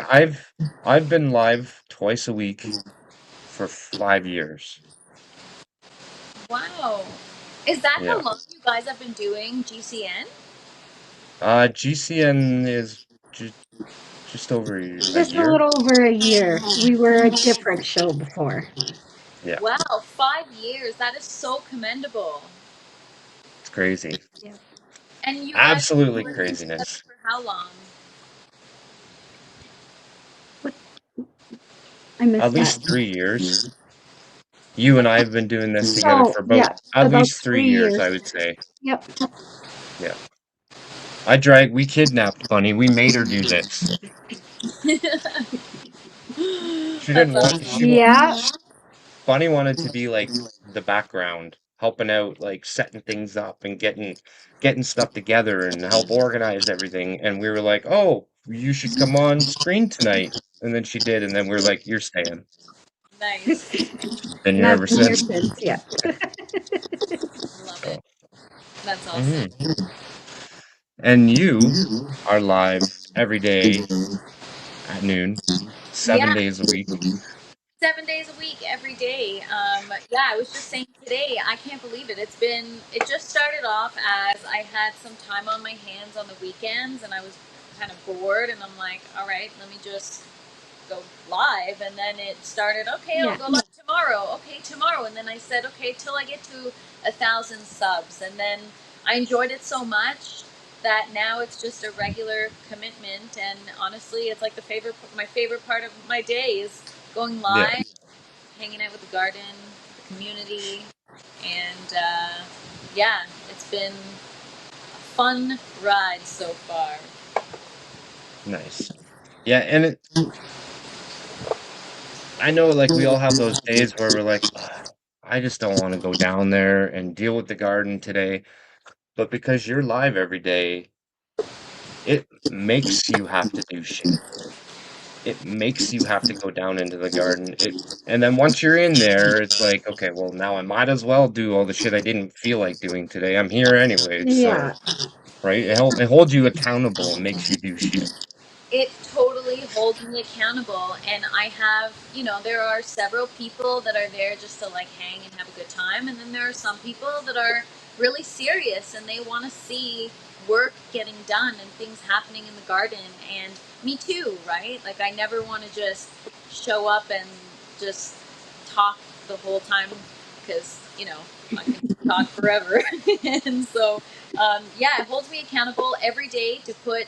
I've been live twice a week for 5 years. Wow. Is that how Yeah. long you guys have been doing GCN? GCN is ju just over a Just a year? little over a year. We were a different show before. Yeah, Wow, 5 years. That is so commendable. it's crazy. Yeah. And you guys have been Absolutely working together craziness. for how long? What? I At missed that. least 3 years. You and I have been doing this together Oh, for about yeah. at About least 3 years, 3 years. I would say. Yep. Yeah. We kidnapped Bunny, we made her do this. She didn't That's want awesome. she wa Yeah. Bunny wanted to be, like, the background, helping out, like, setting things up and getting stuff together and help organize everything, and we were like, "Oh, you should come on screen tonight," and then she did, and then we are like, "You're staying." Nice. Been And here I've ever been here since. since. Yeah. Love it. So, That's awesome. mhm. And you are live every day at noon, 7 Yeah, days a week. 7 days a week, every day. Yeah, I was just saying today, I can't believe it. It just started off as I had some time on my hands on the weekends and I was kind of bored and I'm like, all right, let me just go live. And then it started, okay, I'll Yeah. go live tomorrow. Okay, tomorrow. And then I said, okay, till I get to 1,000 subs. And then I enjoyed it so much that now it's just a regular commitment. And honestly, it's like my favorite part of my day is going Yeah, live, hanging out with the garden, the community. And yeah, it's been a fun ride so far. nice. Yeah, and I know, like, we all have those days where we're like, "Ugh, I just don't wanna go down there and deal with the garden today," but because you're live every day, it makes you have to do shit. It makes you have to go down into the garden. And then once you're in there, it's like, "Okay, well, now I might as well do all the shit I didn't feel like doing today. I'm here anyway, so" Yeah. right? It holds you accountable and makes you do shit. It totally holds me accountable, and I have, there are several people that are there just to like hang and have a good time, and then there are some people that are really serious and they want to see work getting done and things happening in the garden. And me too, right? Like, I never want to just show up and just talk the whole time, because, I can talk forever. And so, yeah, it holds me accountable every day to put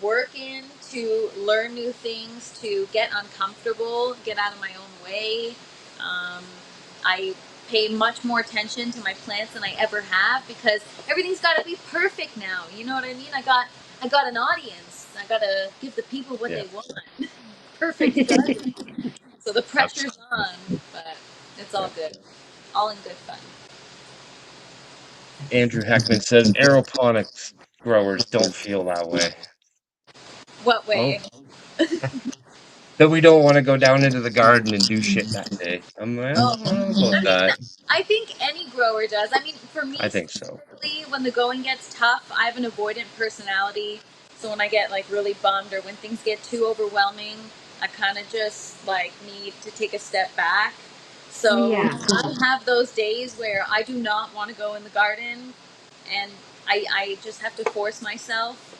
work in, to learn new things, to get uncomfortable, get out of my own way. I pay much more attention to my plants than I ever have, because everything's got to be perfect now. You know what I mean? I got an audience. I got to give the people what Yeah, they want. Perfect garden. So the pressure's absolutely. on, but it's all Yeah. good. All in good fun. Andrew Heckman says aeroponics growers don't feel that way. What Oh, way? that we don't want to go down into the garden and do shit that day. I'm like, I Oh, don't know about I mean, that. I think any grower does. I mean, for I me think so. specifically, when the going gets tough, I have an avoidant personality. So when I get like really bummed, or when things get too overwhelming, I kind of just like need to take a step back. So Yeah. I have those days where I do not want to go in the garden, and I just have to force myself.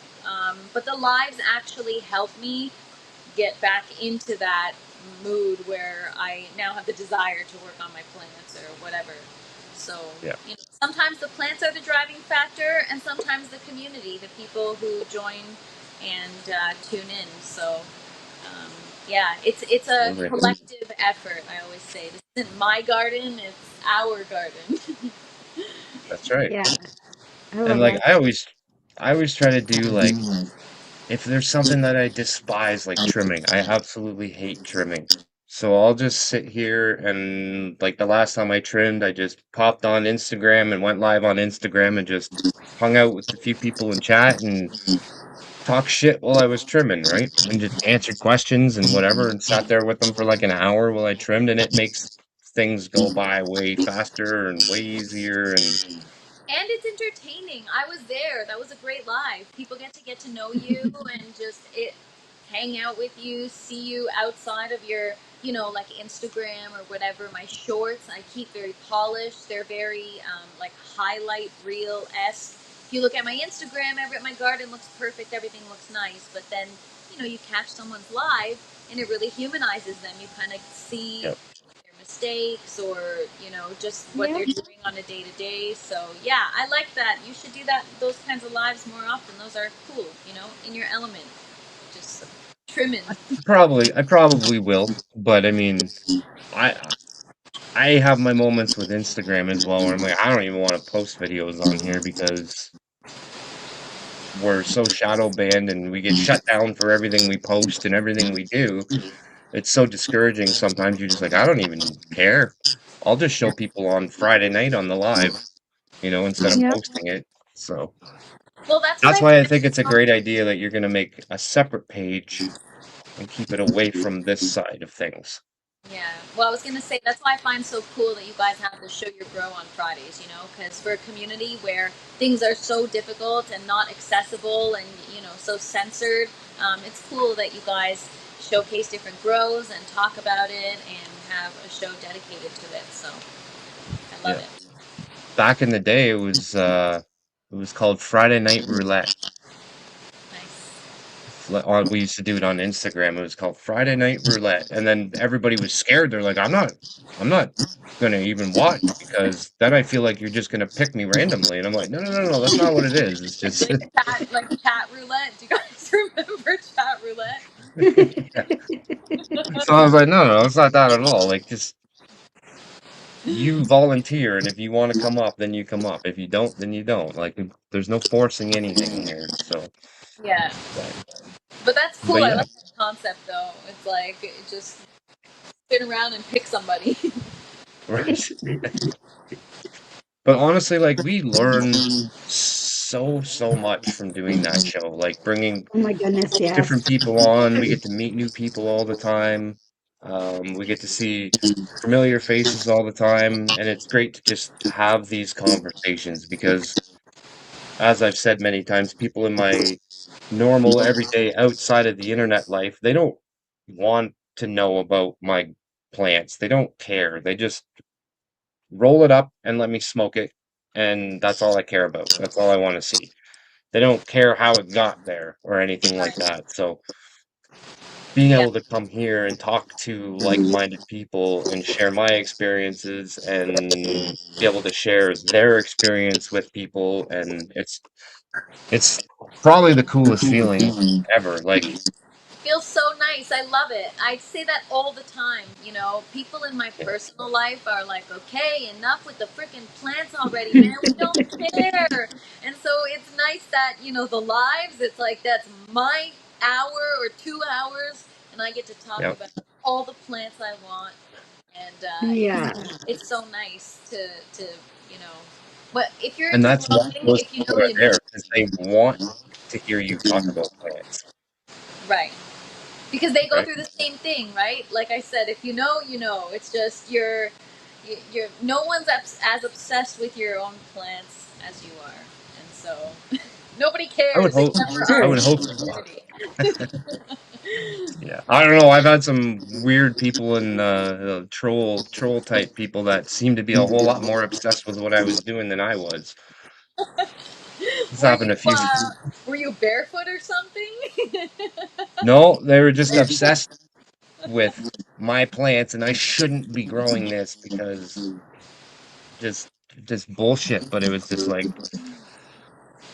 But the lives actually help me get back into that mood where I now have the desire to work on my plants or whatever. So, Yeah. sometimes the plants are the driving factor, and sometimes the community, the people who join and tune in. So, um, yeah, it's a Absolutely. collective effort. I always say this isn't my garden; it's our garden. That's right. Yeah. I And love like that. I always try to do like if there's something that I despise, like trimming, I absolutely hate trimming. So I'll just sit here and like the last time I trimmed, I just popped on Instagram and went live on Instagram and just hung out with a few people in chat and talk shit while I was trimming, right? And just answered questions and whatever and sat there with them for like an hour while I trimmed, and it makes things go by way faster and way easier. And And it's entertaining. I was there. That was a great live. People get to know you and just hang out with you, see you outside of your, like Instagram or whatever. My shorts, I keep very polished. They're very like highlight reel esque. If you look at my Instagram, my garden looks perfect. Everything looks nice. But then, you catch someone's live, and it really humanizes them. You kind of see yep, their mistakes, or just what Yep. they're doing on a day to day. So yeah, I like that. You should do that, those kinds of lives more often. Those are cool, in your element, just trimming. I probably will, but I mean, I I have my moments with Instagram as well where I'm like, I don't even want to post videos on here because we're so shadow banned and we get shut down for everything we post and everything we do. It's so discouraging sometimes. You're just like, I don't even care. I'll just show people on Friday night on the live, instead of Yep. posting it. So Well, that's what that's I why I find think it's a so. great idea that you're going to make a separate page and keep it away from this side of things. Yeah. Well, I was gonna say that's why I find so cool that you guys have the Show Your Grow on Fridays. Because for a community where things are so difficult and not accessible, and so censored, it's cool that you guys showcase different grows and talk about it and have a show dedicated to it. So I love Yeah. it. Back in the day, it was called Friday Night Roulette. Nice. We used to do it on Instagram. It was called Friday Night Roulette, and then everybody was scared. They're like, I'm not gonna even watch because then I feel like you're just gonna pick me randomly." And I'm like, "No, no, no, no, that's not what it is. It's just." Like chat roulette. Do you guys remember chat roulette? Yeah. So I was like, "No, no, it's not that at all. Like, just you volunteer, and if you want to come up, then you come up. If you don't, then you don't. Like, there's no forcing anything here." So, Yeah. but, But that's but cool. I yeah, like that concept though. It's like just spin around and pick somebody. right. But honestly, like, we learn so much from doing that show, like, bringing Oh my goodness, different yes. people on, we get to meet new people all the time, we get to see familiar faces all the time, and it's great to just have these conversations because, as I've said many times, people in my normal, everyday, outside of the internet life, they don't want to know about my plants, they don't care, they just roll it up and let me smoke it, and that's all I care about. That's all I wanna see. They don't care how it got there or anything like Right. that. So being Yeah. able to come here and talk to like-minded people and share my experiences and be able to share their experience with people, and it's probably the coolest feeling ever. Like, Feels so nice. I love it. I say that all the time. You know, people in my yeah, personal life are like, okay, enough with the freaking plants already, man. We don't care. And so it's nice that, you know, the lives, it's like that's my hour or 2 hours, and I get to talk yeah. about all the plants I want. And Yeah. it's so nice to, you know, but if you're And into that's why growing, those if you people know, are you know. there because they want to hear you talk about plants, Right. Because they go right? through the same thing, right? Like I said, if you know, you know. It's just you're no one's as obsessed with your own plants as you are, and so nobody I would cares hope. except for I our Sure. would little hope so. community. Yeah, I don't know. I've had some weird people and troll type people that seem to be a whole lot more obsessed with what I was doing than I was. This were happened you a few. were you barefoot or something? No, they were just obsessed with my plants, and I shouldn't be growing this because just just bullshit. But it was just like,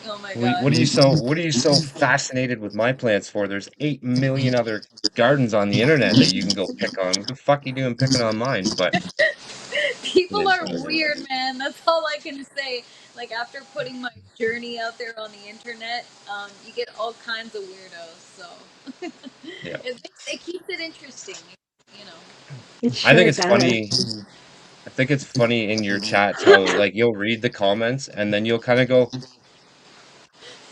Oh my god. what are you so fascinated with my plants for? There's 8 million other gardens on the internet that you can go pick on. What the fuck are you doing picking on mine? But it People is are what it is. weird, man. That's all I can say. Like after putting my journey out there on the internet, you get all kinds of weirdos. So Yeah. it keeps it interesting, you know. It I think sure it's does. funny. I think it's funny in your chats how like you'll read the comments and then you'll kind of go,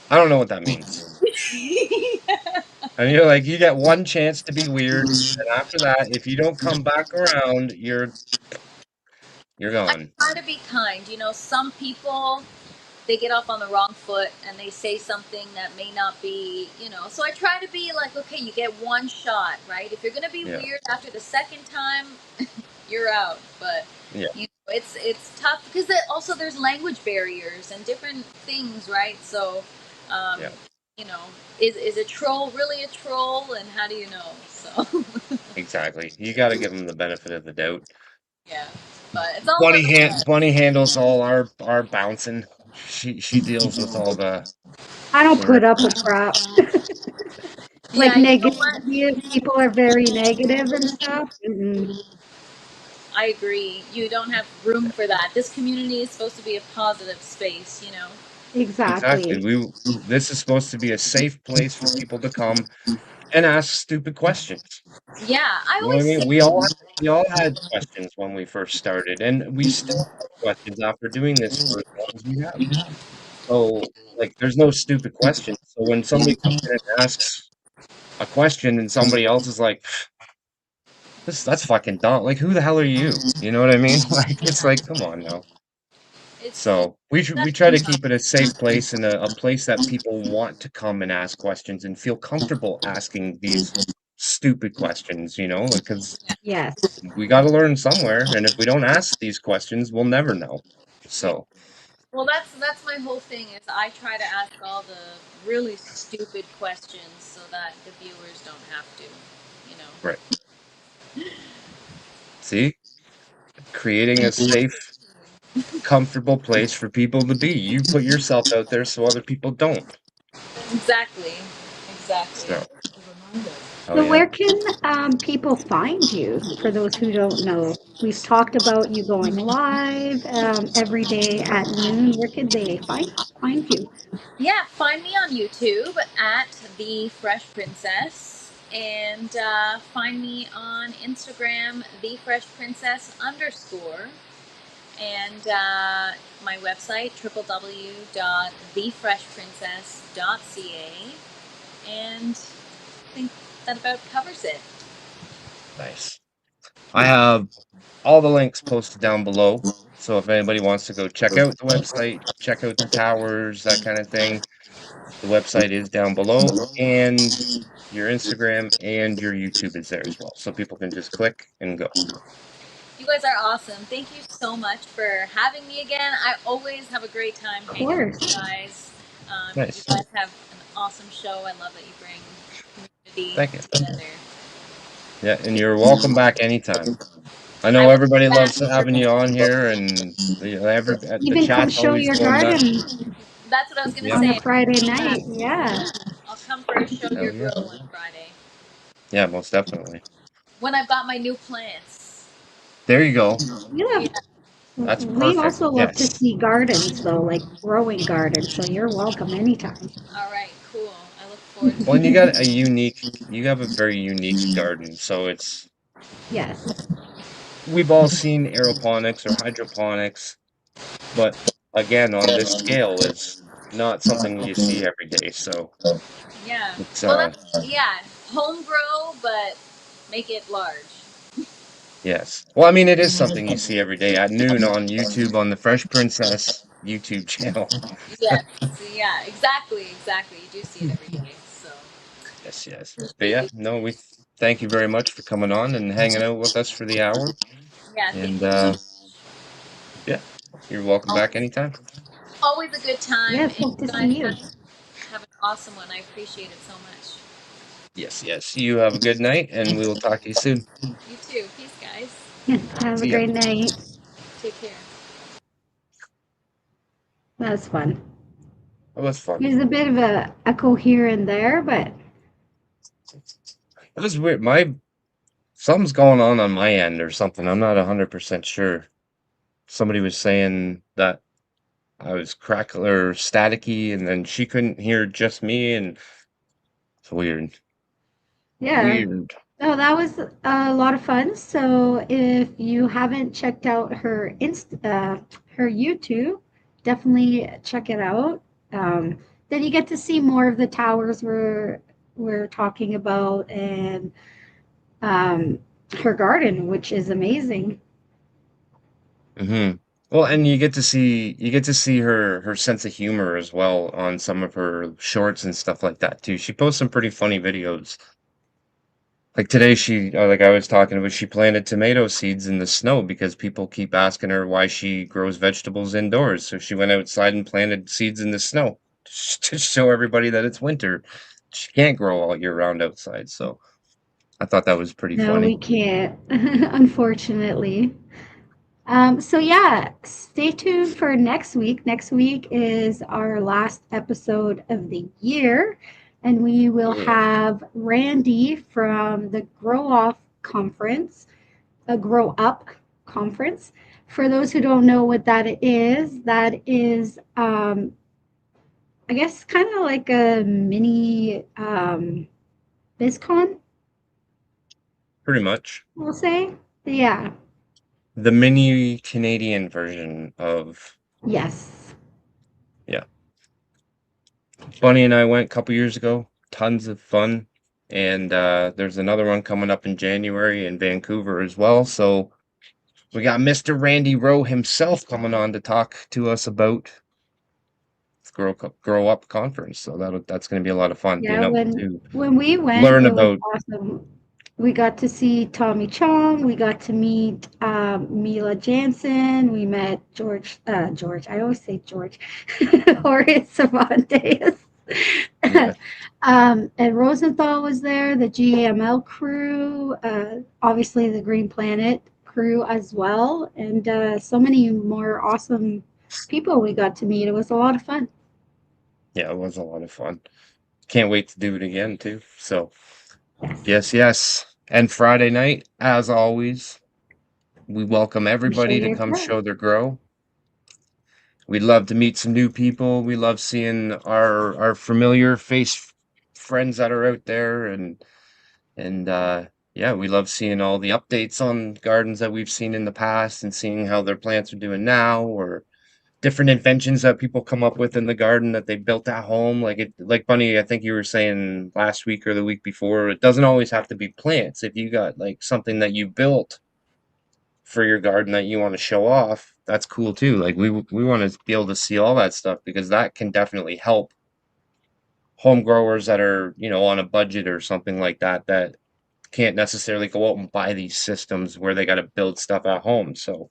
I don't know what that means. And you're like, you get one chance to be weird, and after that, if you don't come back around, you're I gone. try to be kind. You know, some people they get off on the wrong foot and they say something that may not be, you know. So I try to be like, okay, you get one shot, right? If you're gonna be Yeah, weird after the second time, you're out. But yeah, you know, it's tough because also there's language barriers and different things, right? So, um, yeah, you know, is a troll really a troll, and how do you know? So, exactly. You got to give them the benefit of the doubt. yeah, but it's all about the fun. Bunny handles all our bouncing. She deals with all I don't the put rest up of with crap. Like Yeah, you know what? negativity, if people are very negative and stuff. Mm-mm. I agree. You don't have room it. for that. This community is supposed to be a positive space, you know? Exactly. Exactly. This is supposed to be a safe place for people to come and ask stupid questions. Yeah, I You know what I always mean? say, We all had questions when we first started, and we still have questions after doing this for as long as we have. So, like, there's no stupid questions. So when somebody comes in and asks a question and somebody else is like, that's fucking dumb. Like, who the hell are you? You know what I mean? Like, it's like, come on now. it's So we that's try to tough. keep it a safe place and a place that people want to come and ask questions and feel comfortable asking these stupid questions, because Yes. we got to learn somewhere, and if we don't ask these questions, we'll never know. Yeah. So, Well, that's my whole thing is I try to ask all the really stupid questions so that the viewers don't have to, you know. right. See, creating a safe, comfortable place for people to be. You put yourself out there so other people don't. Exactly. Exactly. So, oh So yeah. where can people find you for those who don't know? We've talked about you going live every day at noon. Where could they find you? Yeah, find me on YouTube at the Fresh Princess, and find me on Instagram, the Fresh Princess underscore, and my website www.thefreshprincess.ca, and I think that about covers it. Nice. I have all the links posted down below. So if anybody wants to go check out the website, check out the towers, that kind of thing, the website is down below, and your Instagram and your YouTube is there as well. So people can just click and go. You guys are awesome. Thank you so much for having me again. I always have a great time Of hanging with course. you guys. You Nice. guys have an awesome show. I love that you bring community Thank you. together. Yeah, and you're welcome back anytime. I I know will be everybody back loves for having you on here, and the Even come chat's show always your going nuts. garden That's what I was gonna Yep. on a say. Friday Uh, night. Yeah. I'll come for a show Hell your yeah. grow on Friday Yeah, most definitely. when I've got my new plants. There you go. We Yeah. love, That's we perfect. also love to Yes. see gardens though, like growing gardens. So you're welcome anytime. All right. Cool. I look forward Well, and to it. you have a very unique garden. So Yes. we've all seen aeroponics or hydroponics, but again, on this scale is not something you see every day. So Yeah. it's, Well, that's yeah. Home grow, but make it large. yes. Well, I mean, it is something you see every day at noon on YouTube on the Fresh Princess YouTube channel. Yes. Yeah. Exactly. Exactly. You do see it every day. So Yes, yes. But yeah, no, we thank you very much for coming on and hanging out with us for the hour. yeah. Thank And you so much. yeah, you're welcome back Always, anytime. always a good time, Yes. and Hope to you guys see you. have an awesome one. I appreciate it so much. Yes, yes. You have a good night, and we will talk to you soon. You too. Peace, guys. Have a See ya. great night. Take care. That was fun. That was fun. There's a bit of a echo here and there, but It was weird. Something's going on my end or something. I'm not 100% sure. Somebody was saying that I was crackly or staticky, and then she couldn't hear just me, and it's weird. yeah. Weird. Oh, that was a lot of fun. So if you haven't checked out her YouTube, definitely check it out. Then you get to see more of the towers we're talking about and um, her garden, which is amazing. Hmm. Well, and you get to see her sense of humor as well on some of her shorts and stuff like that too. She posts some pretty funny videos. Like today, like I was talking about, she planted tomato seeds in the snow because people keep asking her why she grows vegetables indoors. So she went outside and planted seeds in the snow to show everybody that it's winter. She can't grow all year round outside. So I thought that was pretty No, funny. we can't, unfortunately. So yeah, stay tuned for next week. Next week is our last episode of the year, and we will Yeah. have Randy from the Grow Up conference. For those who don't know what that is, I guess, kind of like a mini BizCon, Pretty much. we'll say. Yeah. The mini Canadian version of, Yes. yeah. Bunny and I went a couple years ago. Tons of fun. And there's another one coming up in January in Vancouver as well. So we got Mr. Randy Rowe himself coming on to talk to us about Grow Up Conference. So that's going to be a lot of fun Yeah, being able when to when we went, learn it was about. awesome. We got to see Tommy Chong. We got to meet Mila Jansen. We met George. I always say George, Jorge Cervantes. Yeah, And Rosenthal was there. The GAML crew, obviously the Green Planet crew as well, and so many more awesome people we got to meet. It was a lot of fun. yeah, it was a lot of fun. Can't wait to do it again too. So Yes, yes, yes. And Friday night, as always, we welcome I'm sure everybody to you're come good. show their grow. We'd love to meet some new people. We love seeing our familiar face friends that are out there, and yeah, we love seeing all the updates on gardens that we've seen in the past and seeing how their plants are doing now, or different inventions that people come up with in the garden that they built at home. Like Bunny, I think you were saying last week or the week before, it doesn't always have to be plants. If you got like something that you built for your garden that you want to show off, that's cool too. Like we want to be able to see all that stuff because that can definitely help home growers that are, on a budget or something like that that can't necessarily go out and buy these systems where they got to build stuff at home. So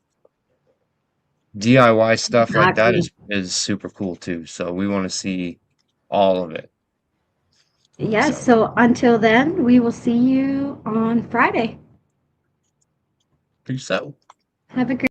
DIY stuff like that Exactly. is super cool too. So we want to see all of it. Yes, so until then, we will see you on Friday. Peace out. Have a great